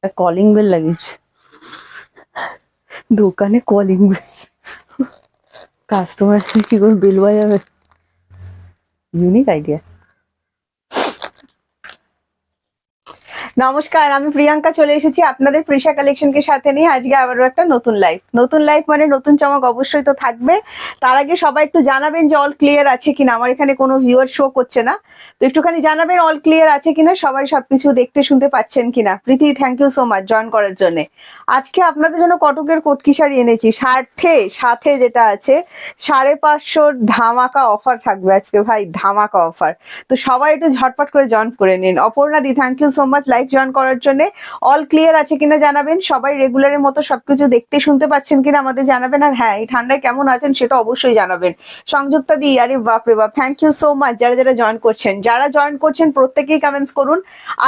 Calling bell লাগিয়েছে দোকানে, calling bell. Customer কি করে বেল বাজাবে? Unique idea. নমস্কার, আমি প্রিয়াঙ্কা চলে এসেছি আপনাদের প্রিশা কালেকশনকে সাথে নিয়ে আজকে আবারও একটা নতুন লাইভ মানে নতুন চমক অবশ্যই তো থাকবে। তার আগে সবাই একটু জানাবেন যে অল ক্লিয়ার আছে কিনা। আমার এখানে কোনো ভিউয়ার শো করছে না, তো একটুখানি জানাবেন অল ক্লিয়ার আছে কিনা, সবাই সবকিছু দেখতে শুনতে পাচ্ছেন কিনা। Priti, thank you so much join করার জন্য। আজকে আপনাদের জন্য কটকের কটকি শাড়ি এনেছি, সাথে যেটা আছে 550 ধামাকা অফার থাকবে আজকে ভাই, ধামাকা অফার। তো সবাই একটু ঝটপট করে জয়েন করে নিন। Aparna di, thank you so much live join করার জন্য। অল ক্লিয়ার আছে কিনা জানাবেন, সবাই রেগুলারের মতো সবকিছু দেখতে শুনতে পাচ্ছেন কিনা আমাদের জানাবেন। আর হ্যাঁ, এই ঠান্ডায় কেমন আছেন সেটা অবশ্যই জানাবেন। সংযুক্তা দি, আরে বাপরে বাপ, থ্যাংক ইউ সো মাচ যারা যারা জয়েন করছেন। যারা জয়েন করছেন প্রত্যেকেই কমেন্টস করুন।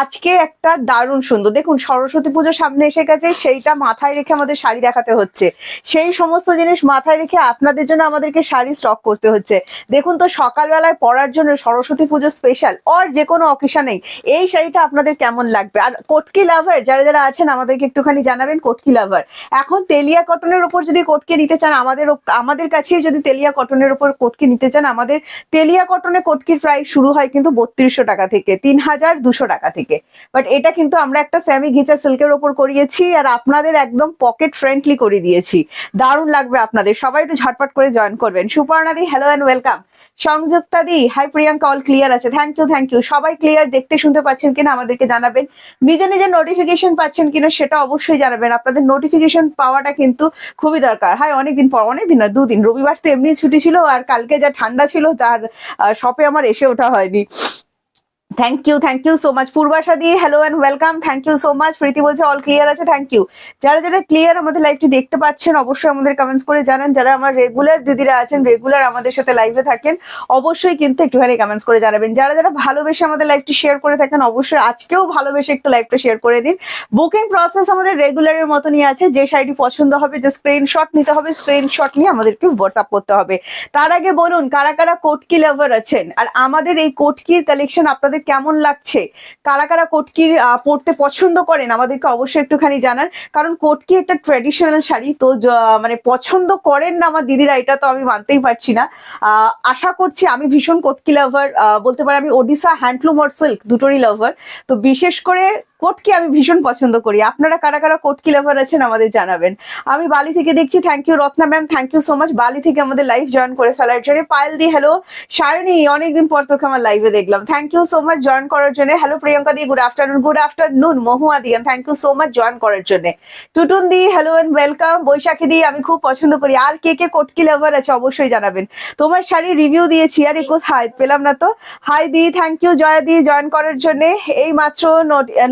আজকে একটা দারুণ সুন্দর, দেখুন সরস্বতী পুজো সামনে এসে গেছে, সেইটা মাথায় রেখে আমাদের শাড়ি দেখাতে হচ্ছে। সেই সমস্ত জিনিস মাথায় রেখে আপনাদের জন্য আমাদেরকে শাড়ি স্টক করতে হচ্ছে। দেখুন তো সকালবেলায় পরার জন্য সরস্বতী পুজো স্পেশাল আর যে কোনো অকেশনেই এই শাড়িটা আপনাদের কেমন লাগবে। আর কটকি লাভার যারা যারা আছেন আমাদেরকে একটুখানি জানাবেন। কটকি লাভার এখন তেলিয়া কটনের উপর যদি কটকি নিতে চান, আমাদের কাছেই যদি তেলিয়া কটনের উপর কটকি নিতে চান, আমাদের তেলিয়া কটনে কটকির প্রাইস শুরু হয় কিন্তু 3200 টাকা থেকে, 3200 টাকা থেকে। বাট এটা কিন্তু আমরা একটা সেমি ঘিচা সিল্কের ওপর করিয়েছি আর আপনাদের একদম পকেট ফ্রেন্ডলি করে দিয়েছি। দারুণ লাগবে আপনাদের, সবাই একটু ঝটপট করে জয়েন করবেন। Suparna di, hello and welcome. Sanjukta di, hi Priyanka, all clear আছে, থ্যাংক ইউ। সবাই ক্লিয়ার দেখতে শুনতে পাচ্ছেন কিনা আমাদেরকে জানাবেন। নিজে নিজে নোটিফিকেশন পাচ্ছেন কিনা সেটা অবশ্যই জানাবেন। আপনাদের নোটিফিকেশন পাওয়াটা কিন্তু খুবই দরকার। হাই, অনেকদিন পর, অনেকদিন না 2 দিন, রবিবার তো এমনি ছুটি ছিল আর কালকে যা ঠান্ডা ছিল তার শপে আমার এসে ওঠা হয়নি। Thank you so much. Purbasha di, hello and welcome, thank you so much. Priti বলছে অল ক্লিয়ার আছে, থ্যাংক ইউ। যারা যারা ক্লিয়ার আমাদের লাইভটি দেখতে পাচ্ছেন অবশ্যই আমাদের কমেন্টস করে জানান। যারা আমার রেগুলার দিদিরা আছেন, রেগুলার আমাদের সাথে লাইভে থাকেন, অবশ্যই কিন্তু একটুখানি কমেন্টস করে জানাবেন। যারা যারা ভালোবেসে আমাদের লাইভটি শেয়ার করে থাকেন অবশ্যই আজকেও ভালোবেসে একটু লাইভটা শেয়ার করে দিন। বুকিং প্রসেস আমাদের রেগুলারের মতনই আছে। যে শাড়িটি পছন্দ হবে যে স্ক্রিনশট নিতে হবে, স্ক্রিনশট নিয়ে আমাদেরকে হোয়াটসঅ্যাপ করতে হবে। তার আগে বলুন কারা কারা কটকি লাভার আছেন আর আমাদের এই কটকির কালেকশন আপনাদের কেমন লাগছে, কারা কারা কটকি পড়তে পছন্দ করেন আমাদেরকে অবশ্যই একটুখানি জানান। কারণ কটকি একটা ট্র্যাডিশনাল শাড়ি, তো মানে পছন্দ করেন না আমার দিদিরা এটা তো আমি মানতেই পারছি না। আশা করছি, আমি ভীষণ কটকি লাভার, বলতে পারি আমি ওডিশা হ্যান্ডলুম আর সিল্ক দুটোরই লাভার। তো বিশেষ করে কটকি আমি ভীষণ পছন্দ করি। আপনারা কারা কারা কটকি লাভার আছেন আমাদের জানাবেন। আমি বালি থেকে দেখছি, thank you Ratna ma'am, thank you so much Bally থেকে আমাদের লাইভ জয়েন করে ফেলার জন্য। পায়েল দি, হ্যালো। সায়নী, অনেকদিন পর তোকে আমার লাইভে দেখলাম, thank you so much join করার জন্য। হ্যালো Priyanka di, good afternoon. Mahua di, thank you so much join করার জন্য। Tutun di, hello and welcome. Baishakhi di, আমি খুব পছন্দ করি। আর কে কে কটকি লাভার আছে অবশ্যই জানাবেন। তোমার শাড়ির রিভিউ দিয়েছি, আরে কোথায় পেলাম না তো। Hi di, thank you. Jaya di join করার জন্য, এই মাত্র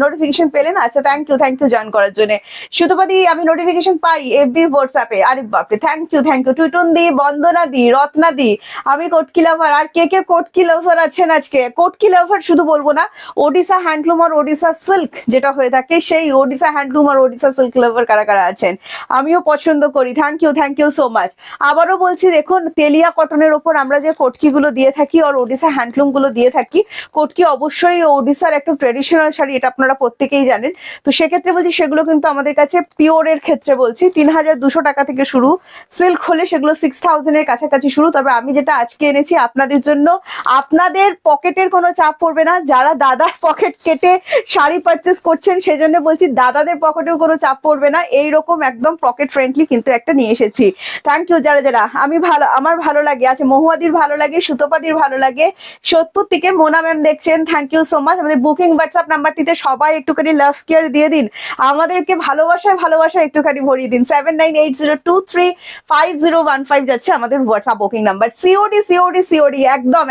নোটিফিকেশন পেলেন, আচ্ছা থ্যাংক ইউ জয়েন করার জন্য। সুতপা দি, আমি নোটিফিকেশন পাই এফবি হোয়াটসঅ্যাপে, আরে বাপরে, থ্যাংক ইউ। টুটুন দি, বন্দনা দি, রত্না দি, আমি কটকি লাভার। আর কে কে কটকি লাভার আছেন আজকে? কটকি লাভার শুধু বলবো না, ওডিশা হ্যান্ডলুম আর ওডিশা সিল্ক যেটা হয়ে থাকে, সেই ওডিশা হ্যান্ডলুম আর ওডিশা সিল্ক লাভার কারা কারা আছেন? আমিও পছন্দ করি, থ্যাংক ইউ সো মাচ। আবারও বলছি, দেখুন তেলিয়া কটনের ওপর আমরা যে কটকি গুলো দিয়ে থাকি আর ওডিশা হ্যান্ডলুম গুলো দিয়ে থাকি, কটকি অবশ্যই ওডিশার একটা ট্রেডিশনাল শাড়ি, এটা আপনারা প্রত্যেকেই জানেন। তো সেক্ষেত্রে বলছি সেগুলো কিন্তু আমাদের কাছে পিওরের ক্ষেত্রে বলছি 3200 টাকা থেকে শুরু, সিল্ক হলে সেগুলো 6000 এর কাছাকাছি শুরু। তবে আমি যেটা আজকে এনেছি আপনাদের জন্য, আপনাদের পকেটের কোনো চাপ পড়বে না। যারা দাদার পকেট কেটে শাড়ি পারচেস করছেন সেজন্য বলছি দাদাদের পকেটেও কোনো চাপ পড়বে না, এইরকম একদম পকেট ফ্রেন্ডলি কিন্তু একটা নিয়ে এসেছি। থ্যাংক ইউ যারা যারা। আমার ভালো লাগে, আচ্ছা মহুয়াদির ভালো লাগে, সুতপাদির ভালো লাগে, সোদপুর থেকে মোনা ম্যাম দেখছেন, থ্যাংক ইউ সো মাচ। আমাদের বুকিং হোয়াটসঅ্যাপ নাম্বারটিতে সবাই একটুখানি লাভ কেয়ার দিয়ে দিন, আমাদেরকে ভালোবাসা একটুখানি ভরিয়ে দিন। 7980235015 যাচ্ছে আমাদের হোয়াটসঅ্যাপ বুকিং নাম্বার। সিওডি একদম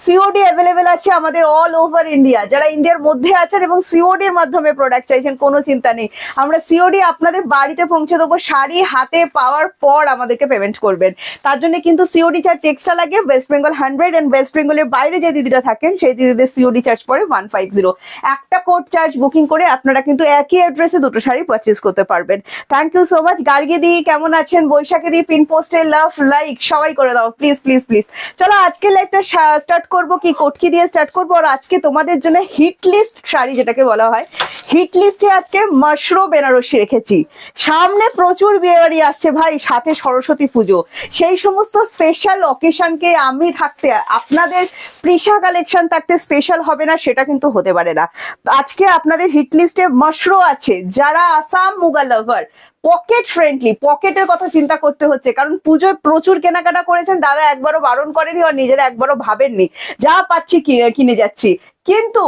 সিওডি অ্যাভেলেবেল আছে আমাদের অল ওভার ইন্ডিয়া। যারা ইন্ডিয়ার মধ্যে আছেন এবং সিওডির মাধ্যমে প্রোডাক্ট চাইছেন, কোনো চিন্তা নেই, আমরা সিওডি আপনাদের বাড়িতে পৌঁছে দেবো। শাড়ি হাতে পাওয়ার পর আমাদেরকে পেমেন্ট করবেন, তার জন্য কিন্তু সিওডি চার্জ এক্সট্রা লাগে। ওয়েস্ট বেঙ্গল 100 এন্ড ওয়েস্ট বেঙ্গলের বাইরে যে দিদিরা থাকেন সেই দিদিদের সিওডি চার্জ পড়ে 150। একটা কোড চার্জ বুকিং করে আপনারা কিন্তু একই অ্যাড্রেসে দুটো শাড়ি পারচেজ করতে পারবেন। Thank you so much. Gargi di কেমন আছেন? বৈশাখী দি, পিন পোস্টে লাভ লাইক সবাই করে দাও প্লিজ। চলো আজকে লাইভটা স্টার্ট করবো কি কটকি দিয়ে স্টার্ট স্টার্ট করবো। আর আজকে তোমাদের জন্য হিট লিস্ট শাড়ি যেটাকে বলা হয়, হিট লিস্টে আজকে মাশরো বেনারসি রেখেছি। সামনে প্রচুর বিয়েবাড়ি আসছে ভাই, সাথে সরস্বতী পুজো, সেই সমস্ত স্পেশাল অকেশনকে আমি থাকতে, আপনাদের প্রিশা কালেকশন থাকতে স্পেশাল হবে না সেটা কিন্তু হতে পারে না। আজকে আপনাদের হিট লিস্টে মাশরো আছে। যারা আসাম মুগা লাভার, পকেট ফ্রেন্ডলি, পকেটের কথা চিন্তা করতে হচ্ছে, কারণ পুজোয় প্রচুর কেনাকাটা করেছেন, দাদা একবারও বারণ করেনি আর নিজেরা একবারও ভাবেননি যা পাচ্ছি কিনে যাচ্ছি। কিন্তু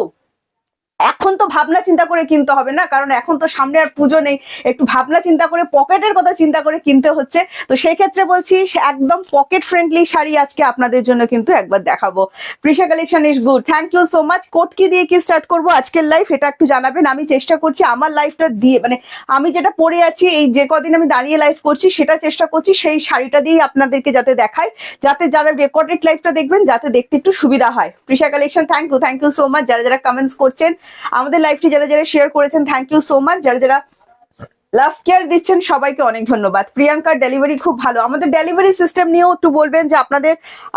এখন তো ভাবনা চিন্তা করে কিনতে হবে না, কারণ এখন তো সামনে আর পুজো নেই, একটু ভাবনা চিন্তা করে পকেটের কথা চিন্তা করে কিনতে হচ্ছে। তো সেই ক্ষেত্রে বলছি একদম পকেট ফ্রেন্ডলি শাড়ি আজকে আপনাদের জন্য কিন্তু একবার দেখাবো। Prisha collection is good, thank you so much. Kotki দিয়ে কি স্টার্ট করবো আজকের লাইফ এটা একটু জানাবেন। আমি চেষ্টা করছি আমার লাইফটা দিয়ে, মানে আমি যেটা পরে আছি এই যে কদিন আমি দাঁড়িয়ে লাইফ করছি সেটা চেষ্টা করছি সেই শাড়িটা দিয়ে আপনাদেরকে যাতে দেখাই, যাতে যারা রেকর্ডেড লাইফটা দেখবেন যাতে দেখতে একটু সুবিধা হয়। Prisha collection thank you so much. যারা যারা কমেন্টস করছেন, আমাদের লাইভটি যারা যারা শেয়ার করেছেন, থ্যাংক ইউ সো মাচ। যারা যারা লাভ কেয়ার দিচ্ছেন সবাইকে অনেক ধন্যবাদ। প্রিয়াঙ্কার ডেলিভারি খুব ভালো। আমাদের ডেলিভারি সিস্টেম নিয়েও একটু বলবেন যে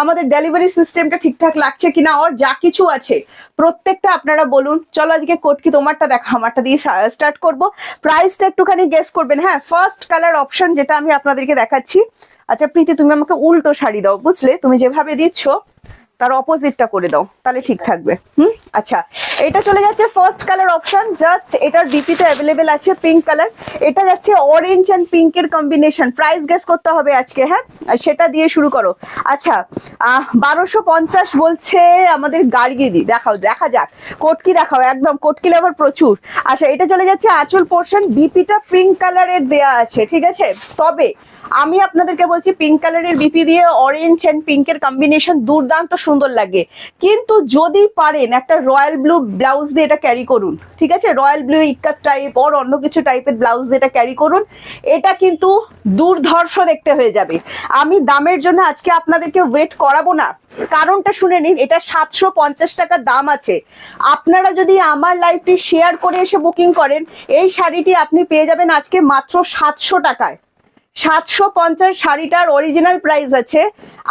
আমাদের ডেলিভারি সিস্টেমটা ঠিকঠাক লাগছে কিনা, আর যা কিছু আছে প্রত্যেকটা আপনারা বলুন। চলো আজকে কোটকি তোমারটা দেখা, আমারটা দিয়ে স্টার্ট করব। প্রাইসটা একটুখানি গেস করবেন। হ্যাঁ, ফার্স্ট কালার অপশন যেটা আমি আপনাদেরকে দেখাচ্ছি। আচ্ছা প্রীতি, তুমি আমাকে উল্টো শাড়ি দাও, বুঝলে? তুমি যেভাবে দিচ্ছ তার অপোজিটটা করে দাও, তাহলে ঠিক থাকবে। আচ্ছা, এটা চলে যাচ্ছে ফার্স্ট কালার অপশন। জাস্ট এটার ডিপিতে অ্যাভেলেবেল আছে পিঙ্ক কালার, এটা যাচ্ছে অরেঞ্জ এন্ড পিঙ্কের কম্বিনেশন। প্রাইস গেস করতে হবে আজকে, হ্যাঁ, সেটা দিয়ে শুরু করো। আচ্ছা 1250 বলছে আমাদের গার্গিদি। দেখা যাক, কোটকি দেখাও, একদম কোটকি লেভার প্রচুর। আচ্ছা, এটা চলে যাচ্ছে আঁচল পোর্শন, ডিপিটা পিঙ্ক কালারের দেয়া আছে, ঠিক আছে? তবে আমি আপনাদেরকে বলছি পিঙ্ক কালারের বিপি দিয়ে অরেঞ্জ এন্ড পিঙ্কের কম্বিনেশন দুর্দান্ত সুন্দর লাগে। কিন্তু যদি পারেন একটা রয়্যাল ব্লু ব্লাউজ দিয়ে এটা ক্যারি করুন, ঠিক আছে? রয়্যাল ব্লু ইক্কাত টাইপ আর অন্য কিছু টাইপের ব্লাউজ দিয়ে এটা ক্যারি করুন, এটা কিন্তু দুর্ধর্ষ দেখতে হয়ে যাবে। আমি দামের জন্য আজকে আপনাদেরকে ওয়েট করাবো না, কারণটা শুনে নিন। এটা 750 টাকা দাম আছে। আপনারা যদি আমার লাইভটি শেয়ার করে এসে বুকিং করেন, এই শাড়িটি আপনি পেয়ে যাবেন আজকে মাত্র 700 টাকায়। 750 শাড়িটার অরিজিনাল প্রাইস আছে।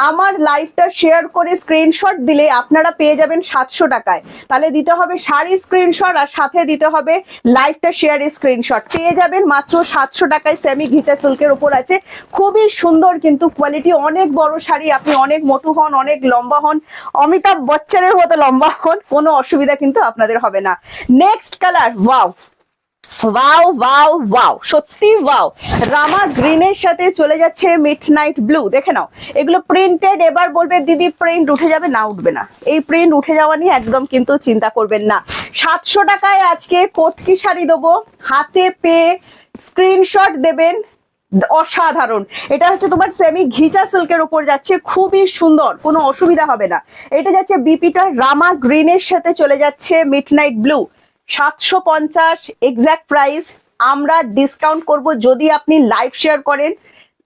আমার লাইভটা শেয়ার করে স্ক্রিনশট দিলে আপনারা পেয়ে যাবেন 700 টাকায়। তাহলে দিতে হবে শাড়ির স্ক্রিনশট আর সাথে দিতে হবে লাইভটা শেয়ারের স্ক্রিনশট। পেয়ে যাবেন মাত্র 700 টাকায়। সেমি ঘিচা সিল্কের উপর আছে, খুবই সুন্দর কিন্তু কোয়ালিটি। অনেক বড় শাড়ি, আপনি অনেক মোটু হন, অনেক লম্বা হন, অমিতাভ বচ্চনের মতো লম্বা হন, কোনো অসুবিধা কিন্তু আপনাদের হবে না। Next colour, wow wow wow wow, সত্যি ওয়াও। রামা গ্রিনের সাথে চলে যাচ্ছে মিডনাইট ব্লু। দেখে নাও, এগুলো প্রিন্টেড। এবার বলবে দিদি প্রিন্ট উঠে যাবে, না উঠবে না। এই প্রিন্ট উঠে যাওয়া নিয়ে একদম কিন্তু চিন্তা করবেন না। 700 টাকায় আজকে কোটকি শাড়ি দেবো, হাতে পেয়ে স্ক্রিনশট দেবেন। অসাধারণ, এটা হচ্ছে তোমার সেমি ঘিচা সিল্কের উপর যাচ্ছে, খুবই সুন্দর, কোনো অসুবিধা হবে না। এটা যাচ্ছে বিপিটা রামা গ্রিনের সাথে চলে যাচ্ছে মিডনাইট ব্লু। 750 exact price. আমরা ডিসকাউন্ট করব যদি আপনি লাইভ শেয়ার করেন।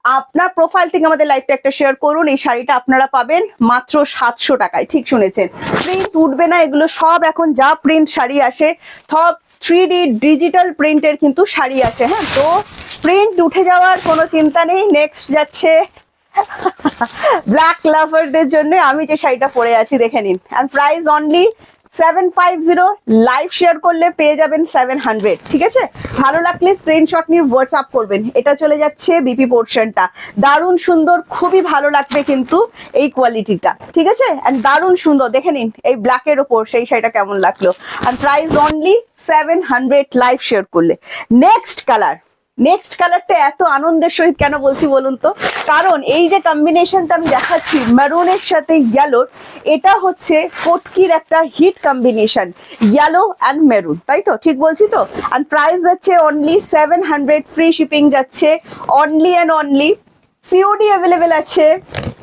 আপনার প্রোফাইল থেকে আমাদের লাইভটা একটা শেয়ার করুন, এই শাড়িটা আপনারা পাবেন মাত্র 700 টাকায়। ঠিক শুনেছেন, প্রিন্ট উঠবে না। এগুলো সব এখন যা প্রিন্ট শাড়ি আসে সব 3D ডিজিটাল প্রিন্টের কিন্তু শাড়ি আসে। হ্যাঁ, তো প্রিন্ট উঠে যাওয়ার কোনো চিন্তা নেই। নেক্সট যাচ্ছে ব্ল্যাক লাভারদের জন্য আমি যে শাড়িটা পরে আছি, দেখে নিন। আর প্রাইস অনলি 750। লাইভ শেয়ার করলে পেয়ে যাবেন 700। ঠিক আছে, ভালো লাগলে স্ক্রিনশট নিয়ে হোয়াটসঅ্যাপ করবেন। এটা চলে যাচ্ছে বিপি পোর্শনটা, দারুণ সুন্দর, খুবই ভালো লাগবে কিন্তু এই কোয়ালিটিটা। ঠিক আছে, এন্ড দারুণ সুন্দর। দেখে নিন এই ব্ল্যাকের ওপর সেই শাড়িটা কেমন লাগলো। আর প্রাইস অনলি 700 লাইভ শেয়ার করলে। নেক্সট কালার, নেক্সট কালারটা এত আনন্দের সহিত কেন বলছি বলুন তো, কারণ এই যে কম্বিনেশনটা আমি দেখাচ্ছি মেরুনের সাথে ইয়েলোর, এটা হচ্ছে কোটকির একটা hit combination, yellow and maroon, তাই তো? ঠিক বলছি তো? আর প্রাইস যাচ্ছে অনলি 700, ফ্রি শিপিং যাচ্ছে only and only. COD available আছে,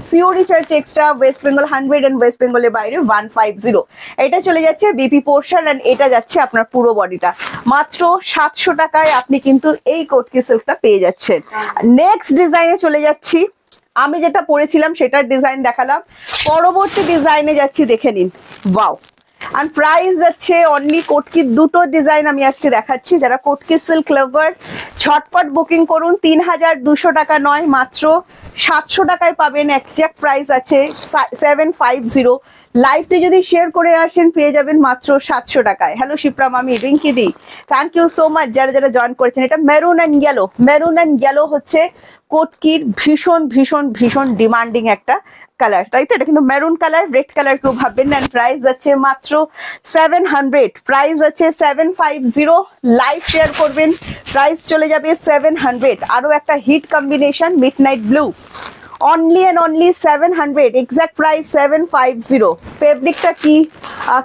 COD charge extra, West Bengal 100 and West বেঙ্গলের বাইরে 150। এটা চলে যাচ্ছে বিপি পোর্শন এন্ড এটা যাচ্ছে আপনার পুরো বডিটা। মাত্র 700 টাকায় আপনি কিন্তু এই কোটকি সিল্কটা পেয়ে যাচ্ছেন। নেক্সট ডিজাইনে চলে যাচ্ছি। আমি যেটা পরেছিলাম সেটার ডিজাইন দেখালাম, পরবর্তী ডিজাইনে যাচ্ছি, দেখে নিন। ওয়াও, আর প্রাইস যাচ্ছে অনলি কোটকির দুটো ডিজাইন আমি আজকে দেখাচ্ছি। যারা কোটকি সিল্ক লাভার ঝটপট বুকিং করুন। 3200 টাকা নয়, মাত্র 700 টাকায় পাবেন। এক্সাক্ট প্রাইস আছে 750। লাইভটি যদি শেয়ার করে আসেন পেয়ে যাবেন মাত্র 700 টাকায়। হ্যালো শিপ্রা মামি, রিঙ্কি দি, থ্যাংক ইউ সো মাচ যারা যারা জয়েন করেছেন। এটা maroon and yellow, maroon and yellow হচ্ছে কোটকির ভীষণ ভীষণ ভীষণ ডিমান্ডিং একটা কালার, তাই তো? এটা কিন্তু মেরুন কালার, রেড কালার কেউ ভাববেন না। প্রাইস আছে মাত্র 700, প্রাইস আছে 750। লাইভ শেয়ার করবেন, প্রাইস চলে যাবে 700। আরো একটা hit combination midnight blue, only and only 700, exact price 750। ফেব্রিকটা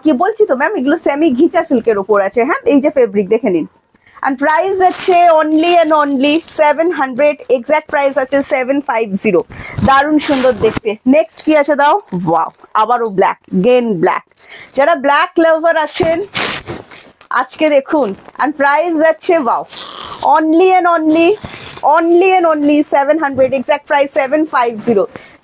কি বলছি তো ম্যাম, এগুলো সেমি ঘিচা সিল্কের উপর আছে। হ্যাঁ, এই যে ফেব্রিক দেখে নিন। And price আছে only and only 700, exact price আছে 750। দারুণ সুন্দর দেখতে। নেক্সট কি আছে দাও? ওয়াও, আবারও ব্ল্যাক, গেন ব্ল্যাক। যারা ব্ল্যাক লাভার আছেন আজকে দেখুন। and price আছে wow, only and only 700, exact price 750।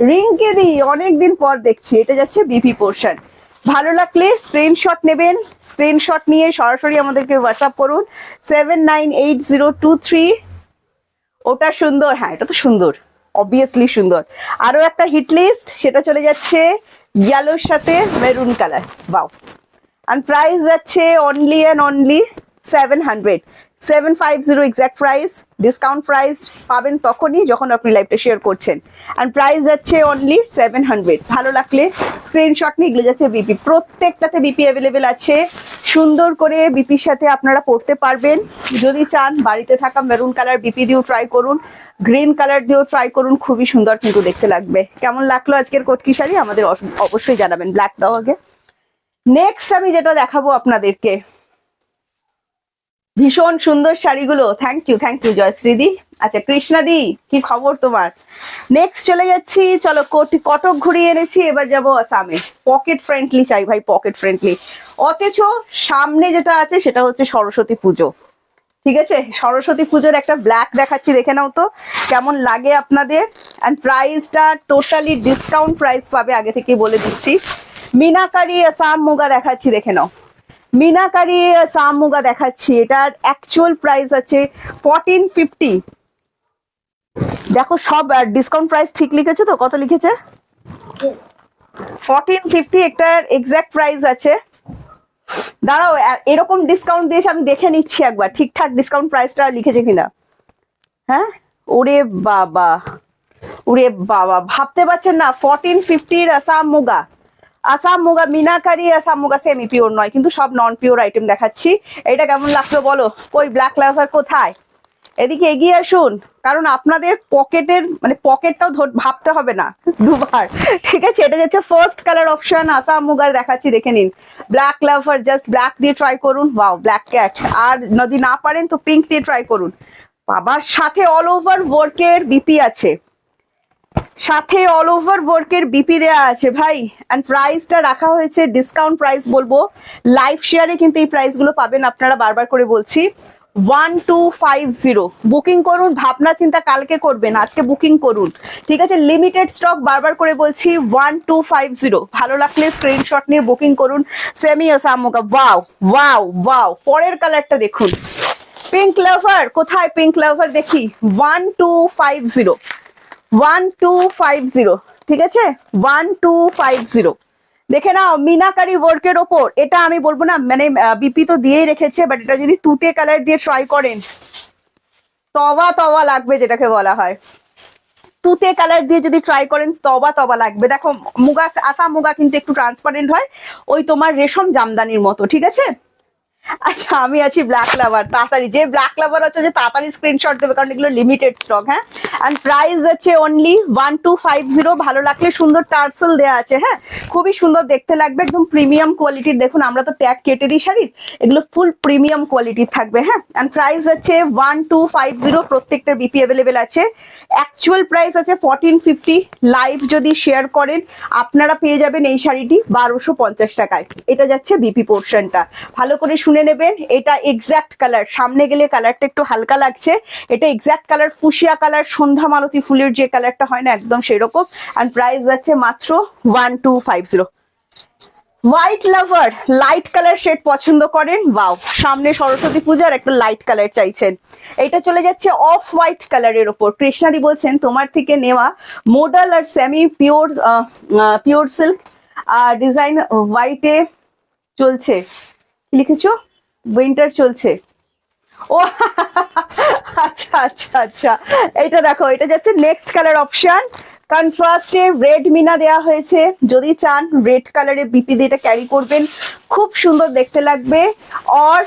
Rinki di অনেকদিন পর দেখছি, এটা যাচ্ছে বিপি পোর্শন। ভালো লাগলে স্ক্রিনশট নেবেন, স্ক্রিনশট নিয়ে সরাসরি আমাদেরকে হোয়াটসঅ্যাপ করুন 798023। ওটা সুন্দর, হ্যাঁ এটা তো সুন্দর, অবভিয়াসলি সুন্দর। আরো একটা হিট লিস্ট, সেটা চলে যাচ্ছে ইয়েলোর সাথে maroon colour. Wow. and price যাচ্ছে only and only 700, 750 exact price. Discount price পাবেন তখনই যখন আপনি লাইভটা শেয়ার করছেন। and প্রাইস যাচ্ছে অনলি 700। ভালো লাগলে স্ক্রিনশট নিয়ে এগুলো যাচ্ছে বিপি, প্রত্যেকটাতে বিপি অ্যাভেলেবেল আছে। সুন্দর করে বিপির সাথে আপনারা পড়তে পারবেন। যদি চান বাড়িতে থাকা মেরুন কালার বিপি দিয়েও ট্রাই করুন, গ্রিন কালার দিয়েও ট্রাই করুন, খুবই সুন্দর কিন্তু দেখতে লাগবে। কেমন লাগলো আজকের কটকি শাড়ি আমাদের অবশ্যই জানাবেন। ব্ল্যাক দাও আগে। নেক্সট আমি যেটা দেখাবো আপনাদেরকে, ভীষণ সুন্দর শাড়িগুলো। থ্যাংক ইউ জয়শ্রী দি। আচ্ছা কৃষ্ণা দি, কি খবর তোমার? নেক্সট চলে যাচ্ছি, চলো কটক ঘুরিয়ে এনেছি, এবার যাবো আসামে। পকেট ফ্রেন্ডলি চাই ভাই, পকেট ফ্রেন্ডলি। অথচ সামনে যেটা আছে সেটা হচ্ছে সরস্বতী পুজো, ঠিক আছে? সরস্বতী পুজোর একটা ব্ল্যাক দেখাচ্ছি, দেখে নাও তো কেমন লাগে আপনাদের। অ্যান্ড প্রাইসটা টোটালি ডিসকাউন্ট প্রাইস পাবে, আগে থেকেই বলে দিচ্ছি। মিনাকারি আসাম মুগা দেখাচ্ছি, দেখে নাও। মিনাকারি আসাম মুগা দেখাচ্ছি, এটার অ্যাকচুয়াল প্রাইস আছে 1450। দেখো সব ডিসকাউন্ট প্রাইস ঠিক লিখেছো তো? কত লিখেছে? 1450 একটার এক্সাক্ট প্রাইস আছে। দাঁড়াও, এরকম ডিসকাউন্ট দিয়েছে, আমি দেখে নিচ্ছি একবার ঠিকঠাক ডিসকাউন্ট প্রাইসটা লিখেছে কিনা। হ্যাঁ, ওরে বাবা, ওরে বাবা, ভাবতে পারছেন না? 1450 আসাম মুগা, আসাম মুগা মিনাকারি আসাম মুগা, সেমি পিওর নয় কিন্তু সব নন পিওর আইটেম দেখাচ্ছি। এটা কেমন লাগলো বলো? কই ব্ল্যাক লাভার কোথায়? এদিকে এগিয়ে আসুন, কারণ আপনাদের পকেটের মানে পকেটটাও ভাবতে হবে না দুবার, ঠিক আছে? এটা যাচ্ছে ফার্স্ট কালার অপশন আসাম মুগার দেখাচ্ছি, দেখে নিন। ব্ল্যাক লাভার জাস্ট ব্ল্যাক দিয়ে ট্রাই করুন। Wow, black cat. আর যদি না পারেন তো পিঙ্ক দিয়ে ট্রাই করুন। বাবার সাথে অল ওভার ওয়ার্কের বিপি আছে, সাথে অল ওভার ওয়ার্কের বিপি দেওয়া আছে ভাই। এন্ড প্রাইসটা রাখা হয়েছে ডিসকাউন্ট প্রাইস বলবো। লাইভ শেয়ারে কিন্তু এই প্রাইস গুলো পাবেন আপনারা, বারবার করে বলছি। 1250 বুকিং করুন, ভাবনা চিন্তা কালকে করবেন, আজকে বুকিং করুন, ঠিক আছে? লিমিটেড স্টক, বারবার করে বলছি 1250। ভালো লাগলে স্ক্রিনশট নিয়ে বুকিং করুন। Semi Assam muga, wow wow wow. পরের কালারটা দেখুন, পিঙ্ক লাভার কোথায়? পিঙ্ক লাভার দেখি, 1250, 1250, ঠিক আছে? 1250 দেখে নাও। মিনাকারি ওয়ার্কের ওপর, এটা আমি বলবো না মানে বিপি তো দিয়েই রেখেছে, বাট এটা যদি তুতে কালার দিয়ে ট্রাই করেন তবা তবা লাগবে, যেটাকে বলা হয় তুতে কালার দিয়ে যদি ট্রাই করেন তবা তবা লাগবে। দেখো মুগা, আসাম মুগা কিন্তু একটু ট্রান্সপারেন্ট হয়, ওই তোমার রেশম জামদানির মতো, ঠিক আছে? আচ্ছা আমি আছি ব্ল্যাক লাভার, তাড়াতাড়ি যে ব্ল্যাক লাভার আছে যে তাড়াতাড়ি স্ক্রিনশট দেবে, কারণ এগুলো লিমিটেড স্টক। হ্যাঁ, এন্ড প্রাইস আছে অনলি 1250। ভালো লাগলে সুন্দর টার্সেল দেওয়া আছে, হ্যাঁ খুবই সুন্দর দেখতে লাগবে, একদম প্রিমিয়াম কোয়ালিটির। দেখুন আমরা তো ট্যাগ কেটে দিই শাড়ির, এগুলো ফুল প্রিমিয়াম কোয়ালিটির থাকবে। হ্যাঁ, এন্ড প্রাইস আছে 1250, প্রত্যেকটার বিপি অ্যাভেলেবেল আছে। অ্যাকচুয়াল প্রাইস আছে 1450। লাইভ যদি শেয়ার করেন আপনারা পেয়ে যাবেন এই শাড়িটি 1250 টাকায়। এটা যাচ্ছে বিপি পোর্শনটা, ভালো করে শুনে নেবেন। এটা এক্সাক্ট কালার, সামনে গেলে কালারটা একটু হালকা লাগছে, এটা এক্সাক্ট কালার ফুসিয়া কালার, সন্ধ্যা মালতী ফুলের যে কালারটা হয় না একদম সেরকম। এন্ড প্রাইস যাচ্ছে মাত্র 1250। White lover, light colour shade পছন্দ করেন, ওয়াও সামনে সরস্বতী পূজার একটা লাইট কালার চাইছেন, এটা চলে যাচ্ছে অফ হোয়াইট কালারের ওপর। কৃষ্ণাদি বলছেন তোমার থেকে নেওয়া মডাল আর সেমি পিওর সিল্ক ডিজাইন হোয়াইটে চলছে, কি লিখেছো? উইন্টার চলছে। ও আচ্ছা আচ্ছা আচ্ছা, এটা দেখো, এটা যাচ্ছে নেক্সট কালার অপশন। কন্ট্রাস্টে রেড মিনা দেওয়া হয়েছে, যদি চান রেড কালারে বিপি দিয়ে এটা ক্যারি করবেন, খুব সুন্দর দেখতে লাগবে। और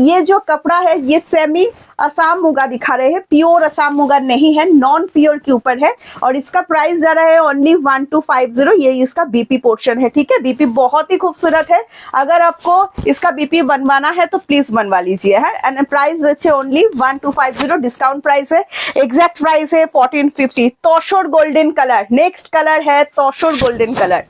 ये जो कपड़ा है ये सेमी असम मुगा दिखा रहे हैं, प्योर असम मुगा नहीं है, नॉन प्योर के ऊपर है। और इसका प्राइस जा रहा है ओनली 1250। ये इसका बीपी पोर्शन है, ठीक है। बीपी बहुत ही खूबसूरत है, अगर आपको इसका बीपी बनवाना है तो प्लीज बनवा लीजिए है। एंड प्राइस है ओनली 1250, डिस्काउंट प्राइस है। एग्जैक्ट प्राइस है 1450। Tussar golden colour, next colour है तोशोर गोल्डन कलर।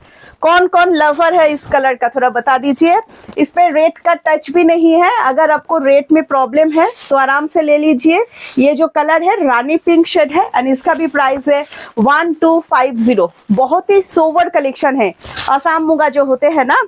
कौन कौन लवर है इस कलर का थोड़ा बता दीजिए। इस पे रेट का टच भी नहीं है, अगर आपको रेट में प्रॉब्लम है तो आराम से ले लीजिए। ये जो कलर है रानी पिंक शेड है एंड इसका भी प्राइस है 1250। बहुत ही सोवर कलेक्शन है। असम मुगा जो होते हैं ना,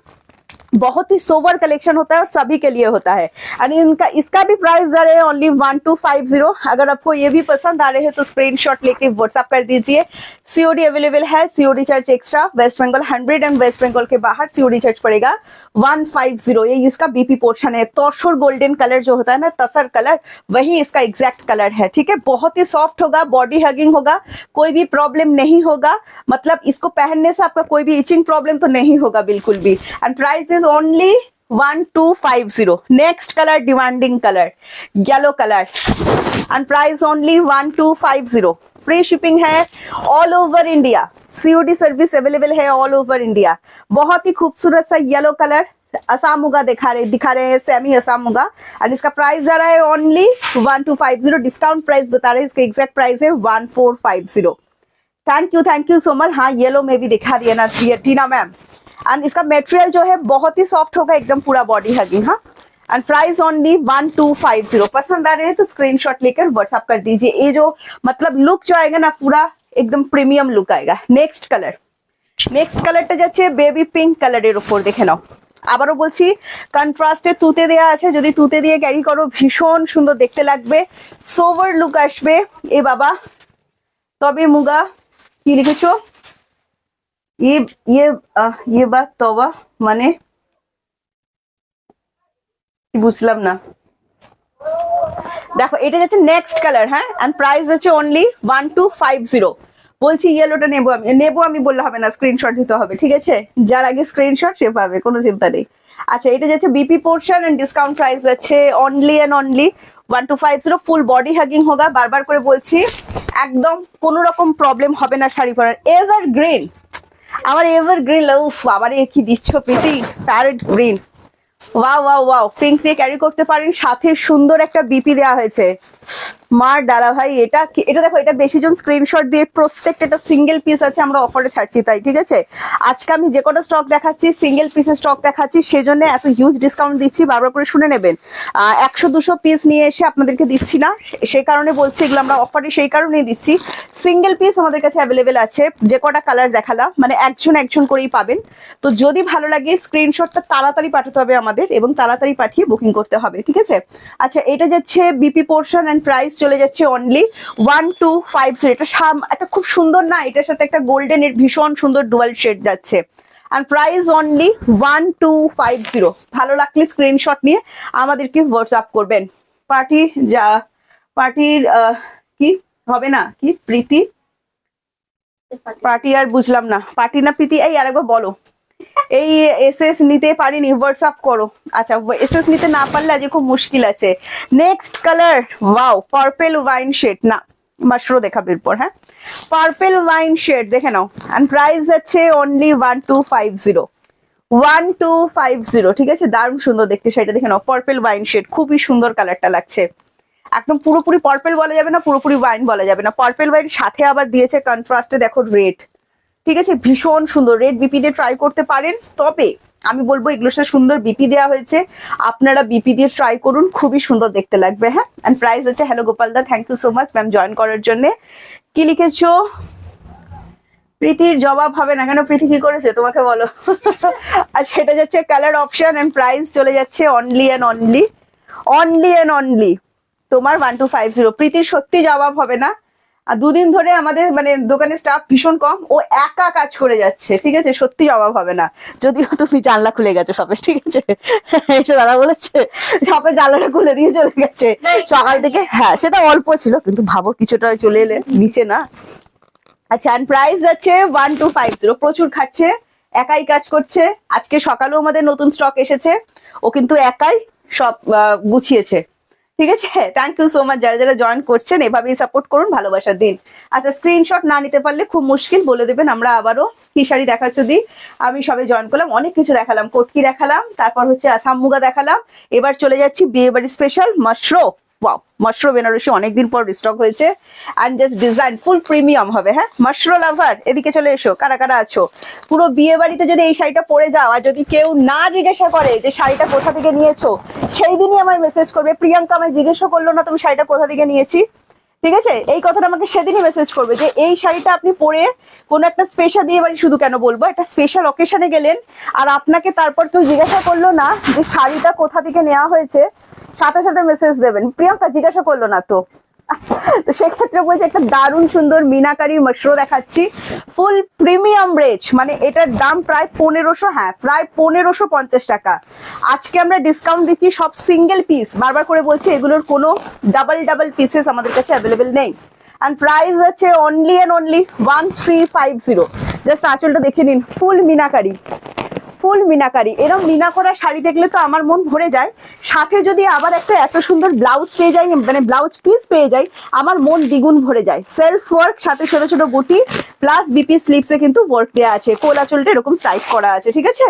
बहुत ही सोवर कलेक्शन होता है और सभी के लिए होता है। एंड इनका इसका भी प्राइस दे रहे हैं ओनली 1250। अगर आपको ये भी पसंद आ रहे हैं तो स्क्रीनशॉट लेके व्हाट्सएप कर दीजिए। सीओडी अवेलेबल है, COD charge extra. West Bengal 100 and West Bengal के बाहर सीओडी चार्ज पड़ेगा 150। ये इसका बीपी पोर्शन है। तोशोर गोल्डन कलर जो होता है ना, तसर कलर, वही इसका एग्जैक्ट कलर है, ठीक है। बहुत ही सॉफ्ट होगा, बॉडी हगिंग होगा, कोई भी प्रॉब्लम नहीं होगा, मतलब इसको पहनने से आपका कोई भी इचिंग प्रॉब्लम तो नहीं होगा बिल्कुल भी। And price is only 1250। Next colour demanding colour yellow colour and price only 1250। Free shipping है all over India, COD service available है ऑल ओवर इंडिया। बहुत ही खूबसूरत सा येलो कलर असम मुगा दिखा रहे हैं, सेमी असम मुगा। एंड इसका प्राइस जा रहा है ओनली 1250। डिस्काउंट प्राइस बता रहे हैं, इसका एग्जैक्ट प्राइस है 1450। Thank you so much. हाँ, येलो में भी दिखा दिया ना टीना मैम। एंड इसका मेटेरियल जो है बहुत ही सॉफ्ट होगा, एकदम पूरा बॉडी हगिंग। हाँ, एंड प्राइस ओनली 1250। पसंद आ रहे हैं तो स्क्रीनशॉट लेकर व्हाट्सएप कर दीजिए। ये जो मतलब लुक जो आएगा ना, पूरा एकदम प्रीमियम लुक आएगा। नेक्स्ट কালারটা যাচ্ছে বেবি পিঙ্ক কালারের উপর, দেখে নাও। আবারও বলছি, কন্ট্রাস্টে তুতে দেয়া আছে, যদি তুতে দিয়ে ক্যারি করো ভীষণ সুন্দর দেখতে লাগবে, সোভার লুক আসবে। এ বাবা, তবে মুগা কি লিখেছো? ये बात तोबा মানে কি বুঝলাম না। দেখো, এটা যাচ্ছে নেক্সট কালার। হ্যাঁ, এন্ড প্রাইস আছে অনলি 1250। বলছি ইয়েলোটা নেবো আমি বললে হবে না, স্ক্রিনশট দিতে হবে, ঠিক আছে। যার আগে স্ক্রিনশট সে পাবে, কোনো চিন্তা নেই। আচ্ছা, এটা যাচ্ছে BP portion and discount price আছে only and only 1250। Full body hugging হোগা, বারবার করে বলছি, একদম কোনো রকম প্রবলেম হবে না শাড়ি পরার। এভারগ্রিন, আমার এভারগ্রিন, উফ আবার কি দিচ্ছ Priti, parrot green. Wow wow wow, pink দিয়ে ক্যারি করতে পারেন, সাথে সুন্দর একটা বিপি দেওয়া হয়েছে। মার ডালা ভাই, এটা দেখো, এটা বেশি জন স্ক্রিনশট দিয়ে প্রত্যেকটা এটা সিঙ্গেল পিস আছে, আমরা অফারে ছাড়ছি তাই, ঠিক আছে। আজকে আমি যে কটা স্টক দেখাচ্ছি সিঙ্গেল পিসের স্টক দেখাচ্ছি, সেজন্য এত হিউজ ডিসকাউন্ট দিচ্ছি, বারবার করে শুনে নেবেন। 100-200 পিস নিয়ে এসে আপনাদেরকে দিচ্ছি না, সেই কারণে বলছি এগুলো আমরা অফারে সেই কারণেই দিচ্ছি। সিঙ্গেল পিস আমাদের কাছে অ্যাভেলেবেল আছে, যে কটা কালার দেখালাম, মানে একজন করেই পাবেন। তো যদি ভালো লাগে স্ক্রিনশটটা তাড়াতাড়ি পাঠাতে হবে আমাদের, এবং তাড়াতাড়ি পাঠিয়ে বুকিং করতে হবে, ঠিক আছে। আচ্ছা, এটা যাচ্ছে বিপি পোর্শন এন্ড প্রাইস চলে যাচ্ছে অনলি 1250। এটা একটা খুব সুন্দর না, এটার সাথে একটা গোল্ডেন এর ভীষণ সুন্দর ডুয়াল শেড যাচ্ছে। And price only 1250। ভালো লাগলে স্ক্রিনশট নিয়ে আমাদেরকে হোয়াটসঅ্যাপ করবেন। পার্টির কি হবে না, কি প্রীতি পার্টি, আর বুঝলাম না, পার্টি না প্রীতি, এই আরেকবার বলো। এই এসএস নিতে পারিনি, হোয়াটসঅ্যাপ করো। আচ্ছা, এসএস নিতে না পারলে আজ খুব মুশকিল আছে। Next colour, wow, purple wine shade, না মাশরো দেখাবে এরপর। হ্যাঁ, পার্পল ওয়াইন শেড দেখে নাও। এন্ড প্রাইস আছে অনলি 1250, ঠিক আছে। দারুণ সুন্দর দেখতে শাড়িটা, দেখে নাও। পার্পল ওয়াইন শেড, খুবই সুন্দর কালারটা লাগছে। একদম পুরোপুরি পার্পল বলা যাবে না, পুরোপুরি ওয়াইন বলা যাবে না, পার্পল ওয়াইন, সাথে আবার দিয়েছে কন্ট্রাস্টে দেখো রেড, ঠিক আছে। ভীষণ সুন্দর, রেড বিপি দিয়ে ট্রাই করতে পারেন। তবে আমি বলবো এগুলোর সাথে সুন্দর বিপি দেওয়া হয়েছে, আপনারা বিপি দিয়ে ট্রাই করুন, খুবই সুন্দর দেখতে লাগবে। হ্যাঁ, এন্ড প্রাইস আছে, হ্যালো গোপালদা, thank you so much ma'am join করার জন্য। কি লিখেছো? প্রীতির জবাব হবে না কেন? প্রীতি কি করেছে তোমাকে বলো। আচ্ছা, এটা যাচ্ছে কালার অপশন এন্ড প্রাইস চলে যাচ্ছে অনলি এন্ড অনলি তোমার 1250। প্রীতির সত্যি জবাব হবে না, আর দুদিন ধরে আমাদের মানে দোকানের স্টাফ ভীষণ কম, ও একা কাজ করে যাচ্ছে, ঠিক আছে, সত্যি অভাব হবে না। যদিও তুমি জানলা খুলে গেছো সবে, ঠিক আছে, এসে দাদা বলেছে সবে জানলাটা খুলে দিয়ে চলে গেছে সকাল থেকে। হ্যাঁ সেটা অল্প ছিল, কিন্তু ভাবো কিছুটা চলে এলে নিচে না। আচ্ছা, এন্ড প্রাইস যাচ্ছে 1250। প্রচুর খাচ্ছে, একাই কাজ করছে। আজকে সকালেও আমাদের নতুন স্টক এসেছে, ও কিন্তু একাই সব গুছিয়েছে, ঠিক আছে। থ্যাংক ইউ সো মাচ যারা যারা জয়েন করছেন, এভাবেই সাপোর্ট করুন, ভালোবাসা দিন। আচ্ছা, স্ক্রিনশট না নিতে পারলে খুব মুশকিল, বলে দেবেন, আমরা আবারও কি শাড়ি দেখাচ্ছ দি। আমি সবে জয়েন করলাম, অনেক কিছু দেখালাম, কটকি দেখালাম, তারপর হচ্ছে আসাম মুগা দেখালাম, এবার চলে যাচ্ছি বিয়ে বাড়ি স্পেশাল মাশরো। ওয়াও, মাশরো বেনারসি অনেকদিন পর রিস্টক হয়েছে, and just design full premium হবে। হ্যাঁ, মাশরো লাভার এদিকে চলে এসো, কারা কারা আছো। পুরো বিয়ে বাড়িতে যদি এই শাড়িটা পরে যাও, আর যদি কেউ না জিজ্ঞাসা করে যে শাড়িটা কোথা থেকে নিয়েছো, সেই দিনই আমায় মেসেজ করবে, প্রিয়াঙ্কা আমায় জিজ্ঞাসা করলো না তুমি শাড়িটা কোথা থেকে নিয়েছি, ঠিক আছে, এই কথাটা আমাকে সেদিনই মেসেজ করবে যে এই শাড়িটা আপনি পরে কোনো একটা স্পেশাল বিয়ে বাড়ি, শুধু কেন বলবো, একটা স্পেশাল অকেশনে গেলেন, আর আপনাকে তারপর কেউ জিজ্ঞাসা করলো না যে শাড়িটা কোথা থেকে নেওয়া হয়েছে, সাথে সাথে মেসেজ দেবেন প্রিয়াঙ্কা জিজ্ঞাসা করলো না তো। তো সেক্ষেত্রে বলছে একটা দারুণ সুন্দর মিনাকারি মাশরো দেখাচ্ছি, ফুল প্রিমিয়াম রেঞ্জ, মানে এটার দাম প্রায় 1500, হ্যাঁ প্রায় 1550 টাকা। আজকে আমরা ডিসকাউন্ট দিচ্ছি, সব সিঙ্গেল পিস, বারবার করে বলছি এগুলোর কোনো ডাবল পিসেস আমাদের কাছে অ্যাভেলেবেল নেই। এন্ড প্রাইস আছে অনলি এন্ড অনলি 1350। জাস্ট আঁচলটা দেখে নিন, ফুল মিনাকারি, ফুল মিনাকারি। এরকম মিনা করা শাড়ি দেখলে তো আমার মন ভরে যায়, সাথে যদি আবার একটা এত সুন্দর ব্লাউজ পেয়ে যাই, মানে ব্লাউজ পিস পেয়ে যাই, আমার মন দ্বিগুণ ভরে যায়। সেলফ ওয়ার্ক, সাথে ছোট ছোট বুটি, প্লাস বিপি স্লিপসে কিন্তু ওয়ার্ক দেওয়া আছে, কোলা চুলটা এরকম স্ট্রাইক করা আছে, ঠিক আছে।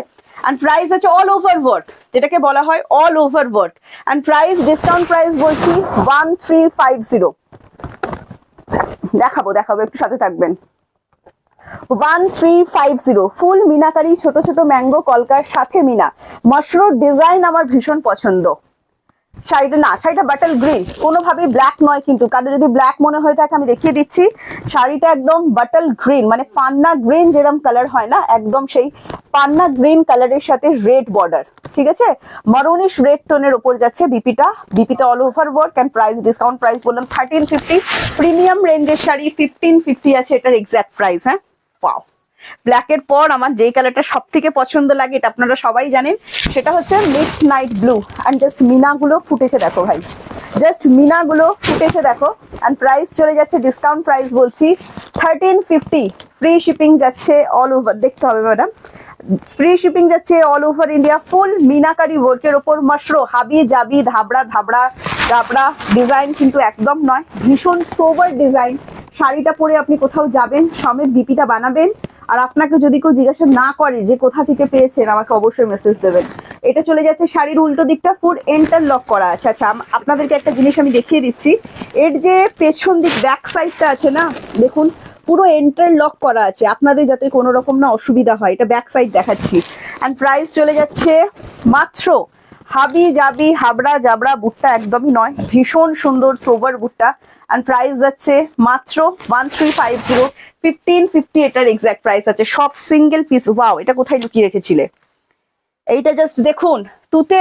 এন্ড প্রাইস আছে অল ওভার ওয়ার্ক, যেটাকে বলা হয় all over work. And price, discount price বলছি 1350। দেখাবো একটু সাথে থাকবেন। 1350, ফুল মিনাকারি, ছোট ছোট ম্যাঙ্গো কলকার সাথে মিনা। মাশরুর ডিজাইন আমার ভীষণ পছন্দ। শাড়িটা বাটল গ্রিন, কোনোভাবেই ব্ল্যাক নয়, কিন্তু কাদের যদি ব্ল্যাক মনে হয়ে থাকে আমি দেখিয়ে দিচ্ছি, শাড়িটা একদম বাটল গ্রিন, মানে পান্না গ্রিন যেরকম কালার হয় না, একদম সেই পান্না গ্রিন কালারের সাথে রেড বর্ডার, ঠিক আছে, মারুনিশ রেড টোনের উপর যাচ্ছে বিপিটা all over work. And price, discount price বললাম 1350। প্রিমিয়াম রেঞ্জের শাড়ি 1550 আছে, এটার এক্সাক্ট প্রাইস। হ্যাঁ, ওয়াও, ব্ল্যাকের পর আমার যেই কালারটা সব থেকে পছন্দ লাগে, এটা আপনারা সবাই জানেন, সেটা হচ্ছে midnight blue. And just মিনাগুলো ফুটেছে দেখো ভাই, জাস্ট মিনাগুলো ফুটেছে দেখো। অ্যান্ড প্রাইস চলে যাচ্ছে, ডিসকাউন্ট প্রাইস বলছি 1350। ফ্রি শিপিং যাচ্ছে অল ওভার, দেখতে হবে ম্যাডাম, ফ্রি শিপিং যাচ্ছে অল ওভার ইন্ডিয়া। ফুল মিনাকারি ওয়ার্কের ওপর মাশরো, হাবি জাবি ধাবড়া ডিজাইন কিন্তু একদম নয়, ভীষণ সোবার ডিজাইন। শাড়িটা পরে আপনি কোথাও যাবেন, সমেত বিপিটা বানাবেন, আর আপনাকে যদি কেউ জিজ্ঞাসা না করে যে কোথা থেকে পেয়েছেন, আমাকে অবশ্যই মেসেজ দেবেন। এটা চলে যাচ্ছে শাড়ির উল্টো দিকটা, ফুল ইন্টারলক করা আছে। আচ্ছা, আপনাদেরকে একটা জিনিস আমি দেখিয়ে দিচ্ছি, এর যে পেছন দিক ব্যাক সাইডটা আছে না, দেখুন পুরো ইন্টারলক করা আছে, আপনাদের যাতে কোনো রকম না অসুবিধা হয়। এটা ব্যাক সাইড দেখাচ্ছি। অ্যান্ড প্রাইস চলে যাচ্ছে মাত্র, হাবি জাবি হাবড়া জাবড়া বুটটা একদমই নয়, ভীষণ সুন্দর সোবার বুটটা। এন্ড প্রাইস যাচ্ছে মাত্র 1350, 1550 এটার এক্সাক্ট প্রাইস আছে, সব সিঙ্গেল পিস। ওয়াও, এটা কোথায় লুকিয়ে রেখেছিলে, এইটা জাস্ট দেখুন। তুতে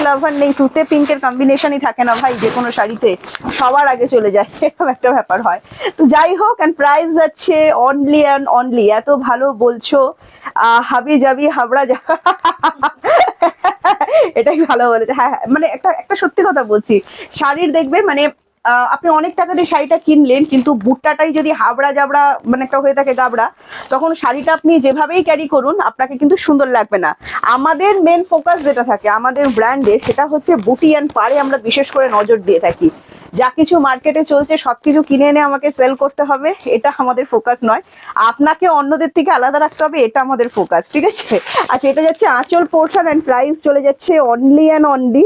লাভার নেই, তুতে পিঙ্কের কম্বিনেশনই থাকে না ভাই, যে কোনো শাড়িতে সবার আগে চলে যায়, এরকম একটা ব্যাপার হয়। তো যাই হোক, এন্ড প্রাইস যাচ্ছে অনলি অ্যান্ড অনলি, এত ভালো বলছো হাবি জাবি হাবড়া এটাই ভালো বলেছে। হ্যাঁ, মানে একটা সত্যি কথা বলছি, শাড়ির দেখবে মানে আপনি অনেক টাকা দিয়ে শাড়িটা কিনলেন, কিন্তু বুটটাটাই যদি হাবড়া জাবড়া মানে একটা হয়ে থাকে গাবড়া, তখন শাড়িটা আপনি যেভাবেই ক্যারি করুন আপনাকে কিন্তু সুন্দর লাগবে না। আমাদের মেন ফোকাস যেটা থাকে আমাদের ব্র্যান্ডে, সেটা হচ্ছে বুটি অ্যান্ড পাড়ে আমরা বিশেষ করে নজর দিয়ে থাকি। যা কিছু মার্কেটে চলছে সবকিছু কিনে এনে আমাকে সেল করতে হবে, এটা আমাদের ফোকাস নয়। আপনাকে অন্যদের থেকে আলাদা রাখতে হবে, এটা আমাদের ফোকাস, ঠিক আছে। আচ্ছা, এটা যাচ্ছে আঁচল পোর্শন, এন্ড প্রাইস চলে যাচ্ছে only and only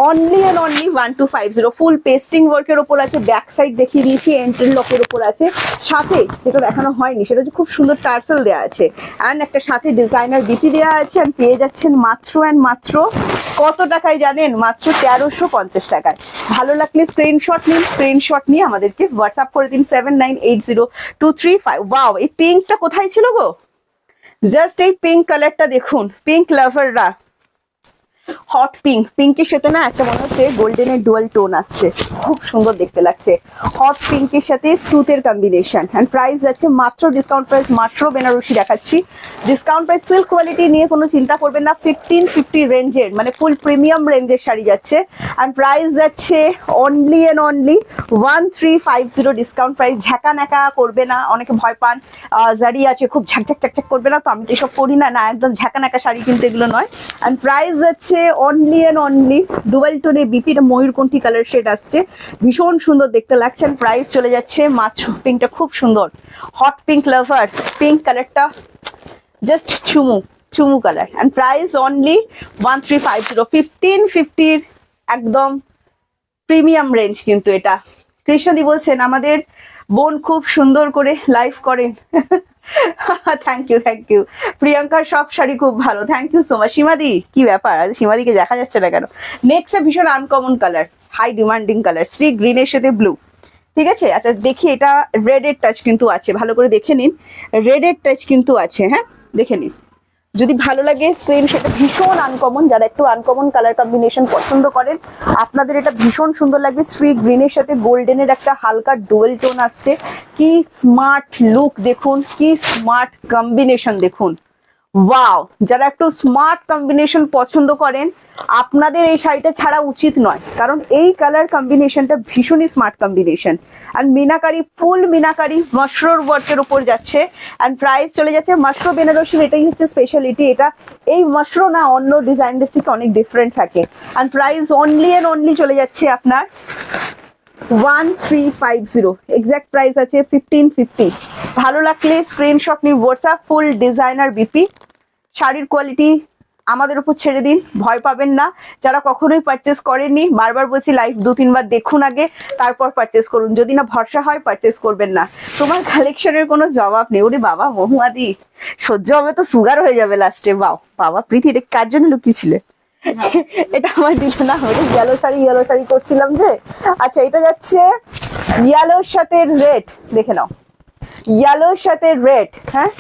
1250। Full pasting ওয়ার্কের উপর আছে, ব্যাক সাইড দেখিয়ে দিয়েছি, এন্ট্রি লকের উপর আছে, সাথে যেটা দেখানো হয়নি সেটা হচ্ছে খুব সুন্দর টার্সেল দেওয়া আছে, অ্যান্ড একটা সাথে ডিজাইনার বিপি দেওয়া আছে। অ্যান্ড পেয়ে যাচ্ছেন মাত্র অ্যান্ড মাত্র কত টাকায় জানেন, মাত্র 1350 টাকায়। ভালো লাগলে স্ক্রিনশট নিন, স্ক্রিনশট নিয়ে আমাদেরকে হোয়াটসঅ্যাপ করে দিন 79802335। ওয়াও, এই পিঙ্কটা কোথায় ছিল গো, জাস্ট এই পিঙ্ক কালারটা দেখুন, পিঙ্ক লাভাররা হট পিঙ্ক, পিঙ্কের সাথে না একটা মনে হচ্ছে গোল্ডেনের ডুয়াল টোন আসছে, খুব সুন্দর দেখতে লাগছে। হট পিঙ্কের সাথে তুতের কম্বিনেশন। অ্যান্ড প্রাইস আছে মাত্র ডিসকাউন্ট প্রাইস, মাত্র বেনারসি দেখাচ্ছি ডিসকাউন্ট প্রাইস। সিল্ক কোয়ালিটি নিয়ে কোনো চিন্তা করবেন না, 1550 রেঞ্জের মানে ফুল প্রিমিয়াম রেঞ্জের শাড়ি যাচ্ছে। অ্যান্ড প্রাইস যাচ্ছে only and only 1350 discount price. ঝাঁকা ন্যাকা করবে না, অনেকে ভয় পান জারি আছে খুব ঝাকঝাক ঝাকঝাক করবে না, তো আমি তো এসব করি না, না একদম ঝাঁকা ন্যাকা শাড়ি কিন্তু এগুলো নয়। অ্যান্ড প্রাইস যাচ্ছে অনলি অ্যান্ড অনলি ডুয়াল টোনে বিপিটা ময়ূরকণ্ঠী কালার শেড আসছে, ভীষণ সুন্দর দেখতে লাগছে। প্রাইস চলে যাচ্ছে মাত্র, পিঙ্কটা খুব সুন্দর, হট পিঙ্ক লাভার, পিঙ্ক কালারটা জাস্ট চুমু চুমু কালার। অ্যান্ড প্রাইস অনলি 1350, 1550 একদম প্রিমিয়াম রেঞ্জ কিন্তু এটা। কৃষ্ণদি বলছেন আমাদের বোন খুব সুন্দর করে লাইভ করেন। Thank you thank you. প্রিয়াঙ্কার সব শাড়ি খুব ভালো, থ্যাংক ইউ সো মাচ। সীমাদি কি ব্যাপার, আজ সীমাদিকে দেখা যাচ্ছে না কেন? নেক্সট ভীষণ uncommon colour, high demanding colour, শ্রী গ্রিনের সাথে ব্লু, ঠিক আছে। আচ্ছা দেখি, এটা রেড এর টাচ কিন্তু আছে, ভালো করে দেখে নিন, রেড এর টাচ কিন্তু আছে, হ্যাঁ দেখে নিন যদি ভালো লাগে স্ক্রিন। সেটা ভীষণ আনকমন, যারা একটু আনকমন কালার কম্বিনেশন পছন্দ করেন আপনাদের এটা ভীষণ সুন্দর লাগবে। শ্রী গ্রিনের সাথে গোল্ডেনের একটা হালকা ডুয়েল টোন আসছে, কি স্মার্ট লুক দেখুন, কি স্মার্ট কম্বিনেশন দেখুন, ওয়াও। যারা একটু স্মার্ট কম্বিনেশন পছন্দ করেন আপনাদের এই শাড়িটা ছাড়া উচিত নয়, কারণ এই কালার কম্বিনেশনটা ভীষণই স্মার্ট কম্বিনেশন। আর মিনাকারি, ফুল মিনাকারি মশরুর ওয়ার্কের উপর যাচ্ছে। অ্যান্ড প্রাইস চলে যাচ্ছে মাশরু বেনারসির, এটাই হচ্ছে স্পেশালিটি, এটা এই মশরু না অন্য ডিজাইনদের থেকে অনেক ডিফারেন্ট থাকে। And price only and only চলে যাচ্ছে আপনার 1350, এক্সাক্ট প্রাইস আছে 1550। ভালো লাগলে স্ক্রিনশট নিয়ে হোয়াটসঅ্যাপ, ফুল ডিজাইনার বিপি। শাড়ির কোয়ালিটি আমাদের উপর ছেড়ে দিন, ভয় পাবেন না। যারা কখনোই পারচেস করেননি, বারবার বলছি লাইভ 2-3 বার দেখুন আগে, তারপর পারচেস করুন। যদি না ভরসা হয় পারচেস করবেন না। তোমার কালেকশনের কোনো জবাব নেই। ওরে বাবা মহুয়াদি, সহ্য হবে তো সুগার হয়ে যাবে লাস্টে। বাবা প্রীতি, এটা কার জন্য লুকিয়েছিলে? এটা আমার দিল না, ইয়েলো শাড়ি করছিলাম যে। আচ্ছা এটা যাচ্ছে ইয়েলোর সাথে রেড, দেখে নাও ইয়েলোর সাথে রেড, হ্যাঁ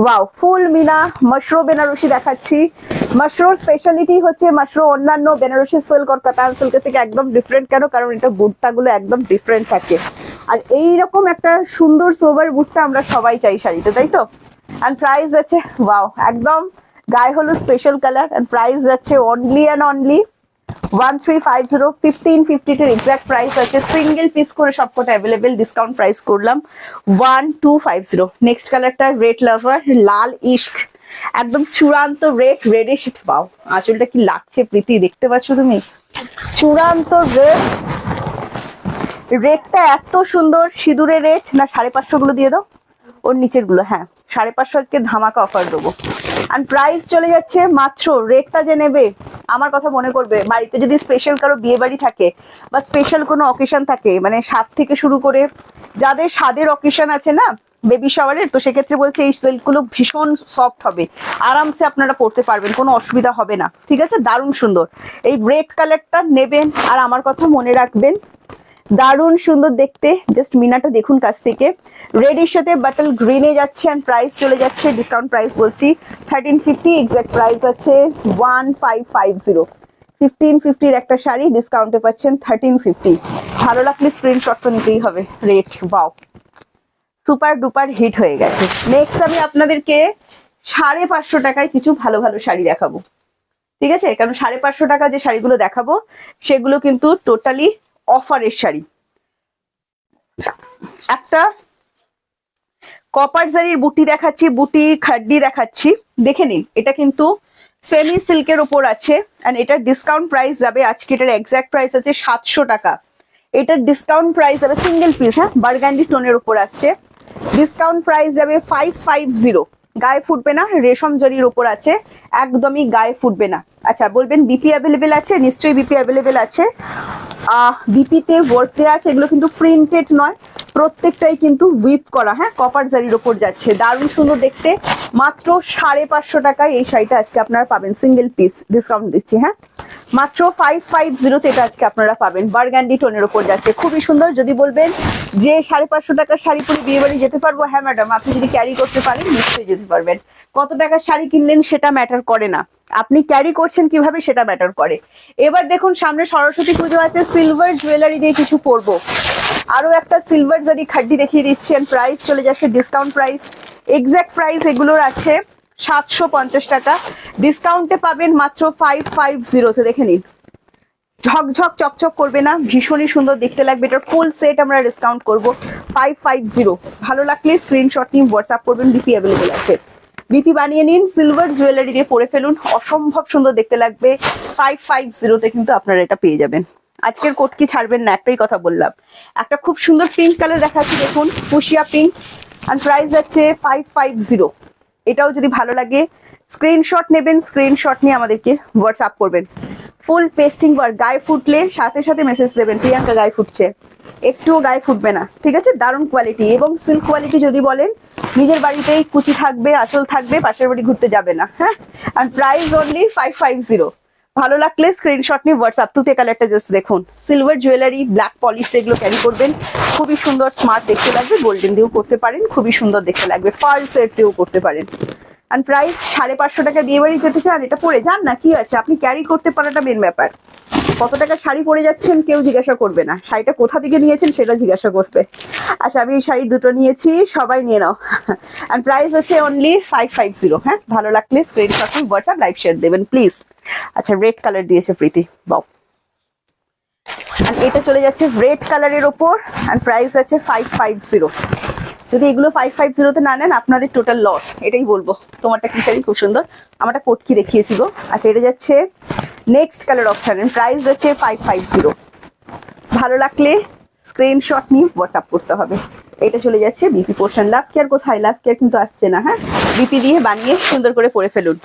ওয়াও। ফুল মিনা মশরু বেনারসি দেখাচ্ছি। মশরুর স্পেশালিটি হচ্ছে মশরু অন্যান্য বেনারসি সিল্ক আর কাতান সিল্কের থেকে একদম ডিফারেন্ট। কেন? কারণ এটা বুটটাগুলো একদম ডিফারেন্ট থাকে, আর এইরকম একটা সুন্দর সোবার বুটটা আমরা সবাই চাই শাড়িতে, তাই তো। অ্যান্ড প্রাইস আছে ওয়াও, একদম গায়ে হলো স্পেশাল কালার। অ্যান্ড প্রাইস যাচ্ছে অনলি অ্যান্ড অনলি 1350, 1550 এর এক্সাক্ট প্রাইস আছে। সিঙ্গেল পিস করে সবকটা অ্যাভেলেবেল, ডিসকাউন্ট প্রাইস করলাম 1250। নেক্সট কালারটা রেড লাভার, লাল ইস্ক, একদম চূড়ান্ত রেড, রেডিশ। পাও আঁচলটা কি লাগছে প্রীতি, দেখতে পাচ্ছ তুমি? চূড়ান্ত রেড, রেডটা এত সুন্দর, সিঁদুরে রেড না। 550 গুলো দিয়ে দাও, ওর নিচের গুলো, হ্যাঁ 550 আজকে ধামাকা অফার দেবো। আর প্রাইস চলে যাচ্ছে মাত্র, রেটটা যে নেবে আমার কথা মনে করবে, বাড়িতে যদি স্পেশাল কারো বিয়ে বাড়ি থাকে বা স্পেশাল কোনো অকেশন থাকে, মানে স্বাদ থেকে শুরু করে যাদের স্বাদের অকেশন আছে না, বেবি শাওয়ারের, তো সেক্ষেত্রে বলছে এই সিল্কগুলো ভীষণ সফট হবে, আরামসে আপনারা পরতে পারবেন, কোনো অসুবিধা হবে না, ঠিক আছে। দারুণ সুন্দর এই রেড কালারটা নেবেন, আর আমার কথা মনে রাখবেন, দারুণ সুন্দর দেখতে। জাস্ট মিনাটা দেখুন কাছ থেকে, রেডের সাথে বাটল গ্রিনে যাচ্ছে। এন্ড প্রাইস চলে যাচ্ছে, ডিসকাউন্ট প্রাইস বলছি 1350, এক্সাক্ট প্রাইস আছে 1550। 1550 একটা শাড়ি ডিসকাউন্টে পাচ্ছেন 1350। ভালো লাগলে স্ক্রিনশট তো নিতেই হবে। রেট বাও, সুপার ডুপার হিট হয়ে গেছে। নেক্সট আমি আপনাদেরকে 550 টাকায় কিছু ভালো ভালো শাড়ি দেখাবো, ঠিক আছে। কারণ 550 টাকা যে শাড়িগুলো দেখাবো সেগুলো কিন্তু টোটালি অফারের শাড়ি। একটা কপার জারির বুটি দেখাচ্ছি, বুটি খাড্ডি দেখাচ্ছি, দেখে নিন। এটা কিন্তু সেমি সিল্কের উপর আছে, এন্ড এটার ডিসকাউন্ট প্রাইস যাবে আজকে, এটার এক্সাক্ট প্রাইস আছে 700 টাকা। এটার ডিসকাউন্ট প্রাইস যাবে সিঙ্গেল পিস, হ্যাঁ বার্গান্ডি টোনের উপর আসছে, ডিসকাউন্ট প্রাইস যাবে 550। গায়ে ফুটবে না, রেশম জরির উপর আছে, একদমই গায়ে ফুটবে না। আচ্ছা বলবেন বিপি অ্যাভেলেবেল আছে, নিশ্চয়ই বিপি অ্যাভেলেবেল আছে। বিপিতে ওয়ার্ক দেওয়া আছে, এগুলো কিন্তু প্রিন্টেড নয়, প্রত্যেকটাই কিন্তু উইপ করা, হ্যাঁ কপার জারির ওপর যাচ্ছে, দারুণ সুন্দর দেখতে। মাত্র 550 টাকায় এই শাড়িটা আজকে আপনারা পাবেন, সিঙ্গেল পিস ডিসকাউন্ট দিচ্ছি, হ্যাঁ মাত্র 550 তে এটা আজকে আপনারা পাবেন। বার্গান্ডি টোনের ওপর যাচ্ছে, খুবই সুন্দর। যদি বলবেন যে 550 টাকার শাড়ি পরে বিয়ে বাড়ি যেতে পারবো, হ্যাঁ ম্যাডাম আপনি যদি ক্যারি করতে পারেন নিশ্চয়ই যেতে পারবেন। কত টাকার শাড়ি কিনলেন সেটা ম্যাটার করে না, আপনি ক্যারি করছেন পড়ছেন কিভাবে সেটা ম্যাটার করে। এবার দেখুন সামনে সরস্বতী পুজো আছে, সিলভার জুয়েলারি দিয়ে কিছু পরবো। আরো একটা সিলভার জারি খাড্ডি দেখিয়ে দিচ্ছি, প্রাইস চলে যাচ্ছে ডিসকাউন্ট প্রাইস। এক্সাক্ট প্রাইস এগুলোর আছে 750 টাকা, ডিসকাউন্টে পাবেন মাত্র 550 দেখে নিন। ঝকঝক চকচক করবে না, ভীষণই সুন্দর দেখতে লাগবে। এটার ফুল সেট আমরা ডিসকাউন্ট করব 550। ভালো লাগলে স্ক্রিনশট নিয়ে হোয়াটসঅ্যাপ করবেন, বিপি অ্যাভেলেবল আছে। বিপি বানিয়ে নিন, সিলভার জুয়েলারি দিয়ে পরে ফেলুন, অসম্ভব সুন্দর দেখতে লাগবে। 550 কিন্তু আপনারা এটা পেয়ে যাবেন। আজকের কোট কি ছাড়বেন না, একটাই কথা বললাম। একটা খুব সুন্দর পিঙ্ক কালার দেখাচ্ছি, দেখুন ফুশিয়া পিঙ্ক, আর প্রাইস যাচ্ছে 550। এটাও যদি ভালো লাগে স্ক্রিনশট নেবেন, স্ক্রিনশট নিয়ে আমাদেরকে হোয়াটসঅ্যাপ করবেন। ফুল পেস্টিং ওয়ার্ক, গায়ে ফুটলে সাথে সাথে মেসেজ দেবেন প্রিয়াঙ্কা গায়ে ফুটছে, একটুও গায়ে ফুটবে না, ঠিক আছে? দারুণ কোয়ালিটি এবং সিল্ক কোয়ালিটি। যদি বলেন নিজের বাড়িতেই কুচি থাকবে, আঁচল থাকবে, পাশের বাড়ি ঘুরতে যাবে না। হ্যাঁ, আর প্রাইস অনলি 550। ভালো লাগলে স্ক্রিনশট নিয়ে হোয়াটসঅ্যাপ। তুতে কালারটা জাস্ট দেখুন, সিলভার জুয়েলারি, ব্ল্যাক পলিশ এগুলো ক্যারি করবেন, খুবই সুন্দর স্মার্ট দেখতে লাগবে। গোল্ডেন দিয়েও করতে পারেন, খুবই সুন্দর দেখতে লাগবে। পার্ল সেট দিয়েও করতে পারেন। আর প্রাইস 550 টাকা। বিয়ে বাড়ি যেতে চান এটা পরে যান না, কি আছে, আপনি ক্যারি করতে পারাটা মেন ব্যাপার। কত টাকা শাড়ি পরে যাচ্ছেন কেউ জিজ্ঞাসা করবে না, শাড়িটা কোথা থেকে নিয়েছেন সেটা জিজ্ঞাসা করবে। আচ্ছা, আমি এই শাড়ি দুটো নিয়েছি, সবাই নিয়ে নাও। আর প্রাইস হচ্ছে অনলি 550। হ্যাঁ, ভালো লাগলে স্ক্রিনশট নিয়ে হোয়াটসঅ্যাপ লাইভ শেয়ার দেবেন প্লিজ। আচ্ছা, রেড কালার দিয়েছে প্রীতি, বাও। আর এটা চলে যাচ্ছে রেড কালারের ওপর, আর প্রাইস আছে 550। যদি এগুলো 550 না নেন আপনাদের টোটাল লস, এটাই বলবো। তোমারটা কি শাড়ি, খুব সুন্দর, আমারটা কোটকি দেখিয়েছি গো। আচ্ছা, এটা যাচ্ছে নেক্সট কালার অপশন, প্রাইস হচ্ছে 550। ভালো লাগলে স্ক্রিনশট নিয়ে হোয়াটসঅ্যাপ করতে হবে। এটা চলে যাচ্ছে বিপি পোর্শন। লাভ কেয়ার কোথায়? লাভ কেয়ার কিন্তু আসছে না। হ্যাঁ, বিপি দিয়ে বানিয়ে সুন্দর করে পরে ফেলুন।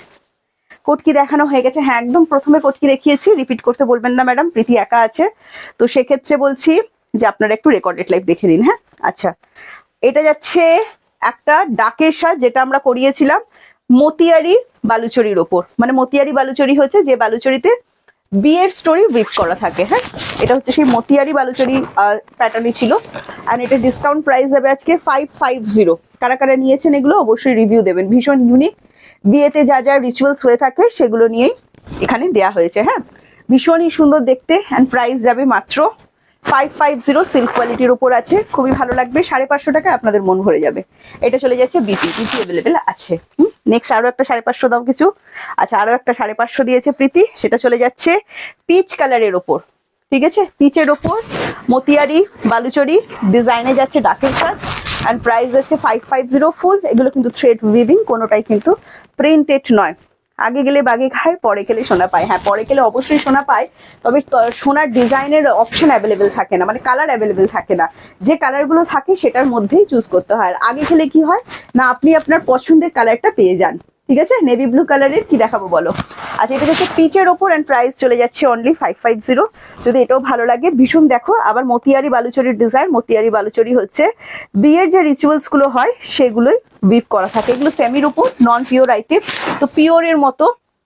কোটকি দেখানো হয়ে গেছে। হ্যাঁ, একদম প্রথমে কোটকি দেখিয়েছি, রিপিট করতে বলবেন না ম্যাডাম, প্রীতি একা আছে তো সেক্ষেত্রে বলছি যে আপনারা একটু রেকর্ডেড লাইভ দেখে নিন। হ্যাঁ, আচ্ছা, এটা যাচ্ছে একটা ডাকের সাজ, যেটা আমরা করিয়েছিলাম মতিয়ারি বালুচরির ওপর। মানে মতিয়ারি বালুচরি হচ্ছে যে বালুচরিতে বিয়ের স্টোরি উইভ করা থাকে। হ্যাঁ, এটা হচ্ছে সেই মতিয়ারি বালুচরি প্যাটার্নই ছিল। আর এটা ডিসকাউন্ট প্রাইস হবে আজকে 550। কারা কারা নিয়েছেন এগুলো অবশ্যই রিভিউ দেবেন। ভীষণ ইউনিক, বিয়েতে যা যা রিচুয়ালস হয়ে থাকে সেগুলো নিয়েই এখানে দেয়া হয়েছে। হ্যাঁ, ভীষণই সুন্দর দেখতে। অ্যান্ড প্রাইস যাবে মাত্র 550। সিল্ক কোয়ালিটির উপর আছে, খুবই ভালো লাগবে। 550 টাকায় আপনাদের মন ভরে যাবে। এটা চলে যাচ্ছে বিপি, বিপি অ্যাভেলেবেল আছে। নেক্সট আরো একটা 550 দাও কিছু। আচ্ছা, আরো একটা 550 দিয়েছে প্রীতি, সেটা চলে যাচ্ছে পিচ কালারের ওপর। ঠিক আছে, পিচের ওপর মতিয়ারি বালুচরি ডিজাইনে যাচ্ছে ডাকের কাজ। অ্যান্ড প্রাইস হচ্ছে 550 ফুল। এগুলো কিন্তু থ্রেড উইভিং, কোনোটাই কিন্তু প্রিন্টেড নয়। আগে গেলে বাগে খায়, পরে গেলে সোনা পায়। হ্যাঁ, পরে গেলে অবশ্যই সোনা পায়, তবে সোনার ডিজাইনের অপশন অ্যাভেলেবেল থাকে না, মানে কালার অ্যাভেলেবেল থাকে না। যে কালারগুলো থাকে সেটার মধ্যেই চুজ করতে হয়। আর আগে গেলে কি হয় না, আপনি আপনার পছন্দের কালারটা পেয়ে যান। ঠিক আছে, নেভি ব্লু কালারের কি দেখাবো বলো। আচ্ছা, এটা হচ্ছে পিচের ওপর, অ্যান্ড প্রাইস চলে যাচ্ছে অনলি 550। যদি এটাও ভালো লাগে, ভীষণ দেখো আবার মতিয়ারি বালুচরির ডিজাইন। মতিয়ারি বালুচরি হচ্ছে বিয়ের যে রিচুয়ালস গুলো হয় সেগুলোই উইভ করা থাকে। এগুলো সেমির উপর, নন পিওর আইটেম, তো পিওরের মতো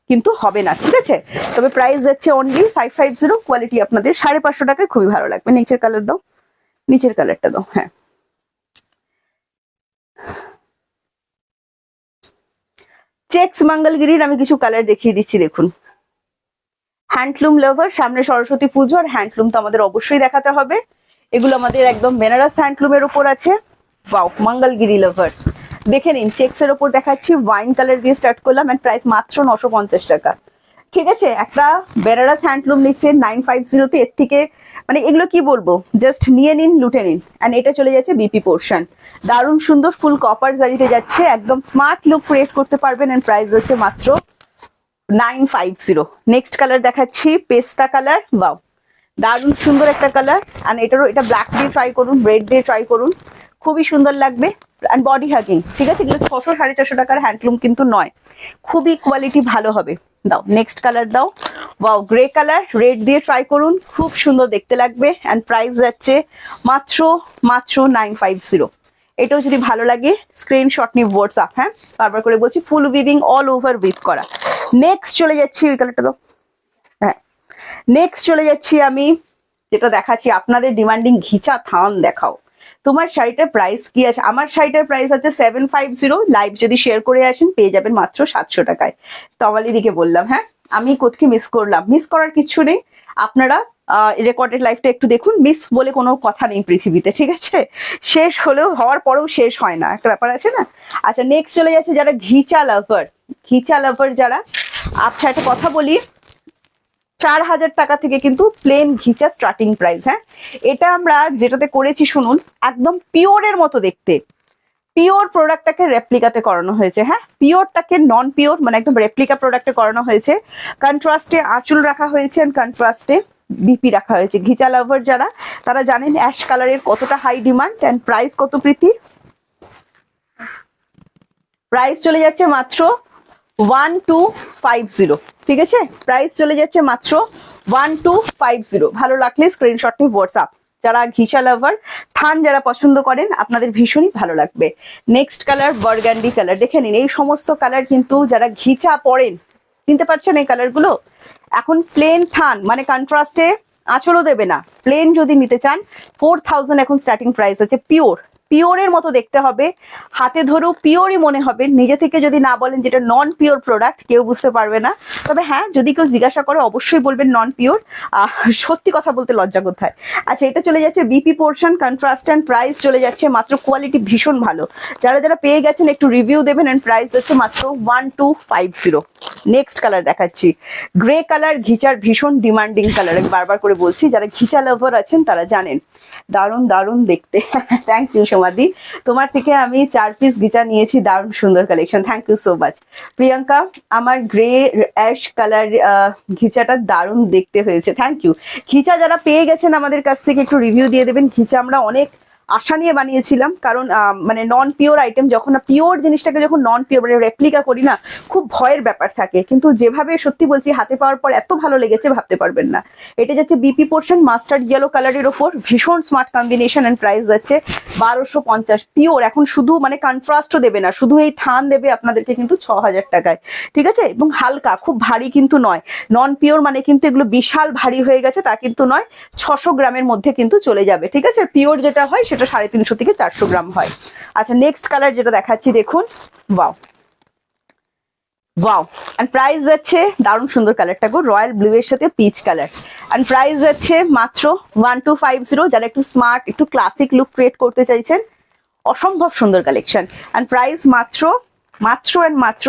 কিন্তু হবে না। ঠিক আছে, তবে প্রাইস যাচ্ছে অনলি 550। কোয়ালিটি আপনাদের 550 টাকায় খুবই ভালো লাগবে। নিচের কালার দাও, নিচের কালারটা দাও। হ্যাঁ, চেক্স মঙ্গলগিরির আমি কিছু কালার দেখিয়ে দিচ্ছি, দেখুন। হ্যান্ডলুম লাভার, সামনে সরস্বতী পুজো, আর হ্যান্ডলুম তো আমাদের অবশ্যই দেখাতে হবে। এগুলো আমাদের একদম বেনারস হ্যান্ডলুমের উপর আছে। ওয়াও, মঙ্গলগিরি লাভার দেখে নিন। চেক্স এর উপর দেখাচ্ছি, ওয়াইন কালার দিয়ে স্টার্ট করলাম, এন্ড প্রাইস মাত্র 950 টাকা। ঠিক আছে, একটা বেনারস হ্যান্ডলুম নিচ্ছে 950 তে, এর থেকে মানে এগুলো কি বলবো, জাস্ট নিয়ে নিন, লুটে নিন। এন্ড এটা চলে যাচ্ছে বিপি পোর্শন, দারুণ সুন্দর ফুল কপার জারিতে যাচ্ছে, একদম স্মার্ট লুক ক্রিয়েট করতে পারবেন। এন্ড প্রাইস হচ্ছে মাত্র 950। নেক্সট কালার দেখাচ্ছি পেস্তা কালার। বাও, দারুণ সুন্দর একটা কালার। অ্যান্ড এটারও, এটা ব্ল্যাক দিয়ে ট্রাই করুন, রেড দিয়ে ট্রাই করুন, খুবই সুন্দর লাগবে। And body hugging. ঠিক আছে, এগুলো 600 450 টাকার হ্যান্ডলুম কিন্তু নয়, খুবই কোয়ালিটি ভালো হবে। দাও নেক্সট কালার দাও। ওয়াও, গ্রে কালার, রেড দিয়ে ট্রাই করুন, খুব সুন্দর দেখতে লাগবে। অ্যান্ড প্রাইস যাচ্ছে মাত্র মাত্র 950। এটাও যদি ভালো লাগে স্ক্রিনশট নিয়ে হোয়াটসঅ্যাপ। হ্যাঁ, বারবার করে বলছি, ফুল উইভিং, অল ওভার উইভ করা। নেক্সট চলে যাচ্ছি, ওই কালারটা দাও। হ্যাঁ, নেক্সট চলে যাচ্ছি আমি যেটা দেখাচ্ছি আপনাদের ডিমান্ডিং, ঘিচা থান দেখাও। তোমার শাড়িটার প্রাইস কি আছে? আমার শাড়িটার প্রাইস আছে 750। লাইভ যদি শেয়ার করে আসেন পেয়ে যাবেন মাত্র 700 টাকায়। তমালি দিকে বললাম। হ্যাঁ, আমি কোটকি মিস করলাম, মিস করার কিছু নেই। আপনারা রেকর্ডেড লাইফটা একটু দেখুন, মিস বলে কোনো কথা নেই পৃথিবীতে, ঠিক আছে? শেষ হলেও হওয়ার পরেও শেষ হয় না, একটা ব্যাপার আছে না। আচ্ছা নেক্সট চলে যাচ্ছে যারা ঘিচা লাভার, ঘিচা লাভার যারা, আচ্ছা একটা কথা বলি, 4000 টাকা থেকে কিন্তু প্লেন ঘিচা স্টার্টিং প্রাইস। হ্যাঁ, এটা আমরা যেটাতে করেছি শুনুন, একদম পিওরের মতো দেখতে, পিওর প্রোডাক্টটাকে রেপ্লিকাতে করানো হয়েছে। হ্যাঁ, পিওরটাকে নন পিওর মানে একদম রেপ্লিকা প্রোডাক্টে করানো হয়েছে। কন্ট্রাস্টে আঁচল রাখা হয়েছে, এন্ড কন্ট্রাস্টে বিপি রাখা হয়েছে। ঘিচা লাভার যারা, তারা জানেন অ্যাশ কালারের কতটা হাই ডিমান্ড, এন্ড প্রাইস কত প্রীতি? প্রাইস চলে যাচ্ছে মাত্র 1250, ঠিক আছে? প্রাইস চলে যাচ্ছে মাত্র 1250। ভালো লাগলে স্ক্রিনশট নিয়ে হোয়াটসঅ্যাপ। যারা ঘিচা লাভার, থান যারা পছন্দ করেন, আপনাদের ভীষণই ভালো লাগবে। নেক্সট কালার বার্গান্ডি কালার, দেখে নিন এই সমস্ত কালার কিন্তু যারা ঘিচা পরেন, চিনতে পারছেন এই কালারগুলো? এখন প্লেন থান মানে কন্ট্রাস্টে আঁচলও দেবে না, প্লেন যদি নিতে চান 4000 এখন স্টার্টিং প্রাইস আছে। পিওর, পিওরের মতো দেখতে হবে, হাতে ধরেও পিওরই মনে হবে, নিজে থেকে যদি না বলেন যেটা নন পিওর প্রোডাক্ট কেউ বুঝতে পারবে না। তবে হ্যাঁ, যদি কেউ জিজ্ঞাসা করে অবশ্যই বলবেন নন পিওর, সত্যি কথা বলতে লজ্জা কোথায়। আচ্ছা এটা চলে যাচ্ছে BP portion, contrast and price চলে যাচ্ছে মাত্র, কোয়ালিটি ভীষণ ভালো। যারা যারা পেয়ে গেছেন একটু রিভিউ দেবেন, এন্ড প্রাইস হচ্ছে মাত্র 1250। নেক্সট কালার দেখাচ্ছি, গ্রে কালার, ঘিচার ভীষণ ডিমান্ডিং কালার, আমি বারবার করে বলছি, যারা ঘিচা লাভার আছেন তারা জানেন। দারুণ দারুণ দেখতে, থ্যাংক ইউ সোমাদি, তোমার থেকে আমি 4 পিস ঘিচা নিয়েছি, দারুণ সুন্দর collection, thank you so much. Priyanka, আমার গ্রে অ্যাশ কালার ঘিচাটা দারুণ দেখতে হয়েছে, থ্যাংক ইউ। ঘিচা যারা পেয়ে গেছেন আমাদের কাছ থেকে একটু রিভিউ দিয়ে দেবেন। ঘিচা আমরা অনেক আশা নিয়ে বানিয়েছিলাম, কারণ মানে নন পিওর আইটেম, যখন পিওর জিনিসটাকে যখন নন পিওর মানে রেপ্লিকা করি না, খুব ভয়ের ব্যাপার থাকে, কিন্তু যেভাবে সত্যি বলছি হাতে পাওয়ার পর এত ভালো লেগেছে ভাবতে পারবেন না। এটা যাচ্ছে বিপি পোর্শন, মাস্টার্ড ইয়েলো কালারের ওপর, ভীষণ স্মার্ট কম্বিনেশন, এন্ড প্রাইস যাচ্ছে 1250। পিওর, এখন শুধু মানে কন্ট্রাস্টও দেবে না, শুধু এই থান দেবে আপনাদেরকে কিন্তু 6000 টাকায়, ঠিক আছে? এবং হালকা, খুব ভারী কিন্তু নয়। নন পিওর মানে কিন্তু এগুলো বিশাল ভারী হয়ে গেছে তা কিন্তু নয়, 600 গ্রামের মধ্যে কিন্তু চলে যাবে, ঠিক আছে? পিওর যেটা হয় সেটা 350 থেকে 400 গ্রাম হয়। আচ্ছা নেক্সট কালার যেটা দেখাচ্ছি দেখুন, ওয়াও ওয়াও, এন্ড প্রাইস যাচ্ছে, দারুণ সুন্দর কালারটা গো, রয়্যাল ব্লু এর সাথে পিচ কালার, এন্ড প্রাইস যাচ্ছে মাত্র 1250। যারা একটু স্মার্ট, একটু ক্লাসিক লুক ক্রিয়েট করতে চাইছেন, অসম্ভব সুন্দর কালেকশন, এন্ড প্রাইস মাত্র মাত্র এন্ড মাত্র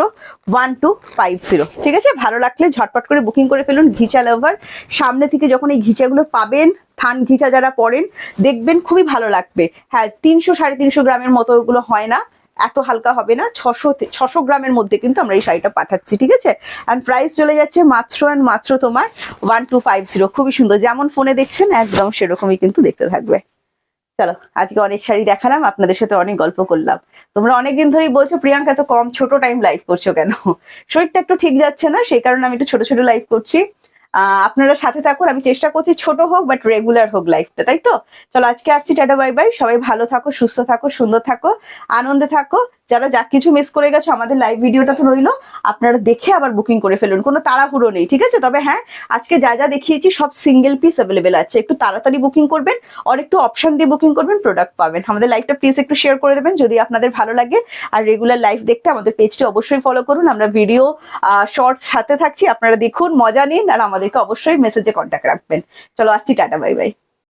1250, ঠিক আছে? ভালো লাগলে ঝটপট করে বুকিং করে ফেলুন। ঘিচা লাভার, সামনে থেকে যখন এই ঘিচাগুলো পাবেন, থান ঘিচা যারা পরেন দেখবেন খুবই ভালো লাগবে। হ্যাঁ 300 350 গ্রামের মতো ওগুলো হয় না, এত হালকা হবে না, 600 গ্রামের মধ্যে কিন্তু আমরা এই শাড়িটা পাঠাচ্ছি, ঠিক আছে? এন্ড প্রাইস চলে যাচ্ছে মাত্র এন্ড মাত্র তোমার 1250। খুবই সুন্দর, যেমন ফোনে দেখছেন একদম সেরকমই কিন্তু দেখতে থাকবে। চলো আজকে অনেক শাড়ি দেখালাম, আপনাদের সাথে অনেক গল্প করলাম। তোমরা অনেকদিন ধরেই বলছো প্রিয়াঙ্কা তো কম ছোট টাইম লাইভ করছো কেন? শরীরটা একটু ঠিক যাচ্ছে না, সেই কারণে আমি একটু ছোট ছোট লাইভ করছি। আপনারা সাথে থাকুন, আমি চেষ্টা করছি ছোট হোক বাট রেগুলার হোক লাইফটা, তাই তো? চলো আজকে আসছি, টাটা বাই বাই, সবাই ভালো থাকো, সুস্থ থাকো, সুন্দর থাকো, আনন্দে থাকো। যারা যা কিছু মিস করে গেছো আমাদের লাইভ ভিডিওটা তো রইলো, আপনারা দেখে আবার বুকিং করে ফেলুন, কোনো তাড়াহুড়ো নেই, ঠিক আছে? তবে হ্যাঁ, আজকে যা যা দেখিয়েছি সব সিঙ্গেল পিস অ্যাভেলেবেল আছে, একটু তাড়াতাড়ি বুকিং করবেন, আর একটু অপশন দিয়ে বুকিং করবেন, প্রোডাক্ট পাবেন। আমাদের লাইভটা প্লিজ একটু শেয়ার করে দেবেন যদি আপনাদের ভালো লাগে, আর রেগুলার লাইভ দেখতে আমাদের পেজটি অবশ্যই ফলো করুন। আমরা ভিডিও শর্টস সাথে থাকছি, আপনারা দেখুন, মজা নিন, আর আমাদেরকে অবশ্যই মেসেজে কন্ট্যাক্ট রাখবেন। চলো আসছি, টাটা বাই বাই।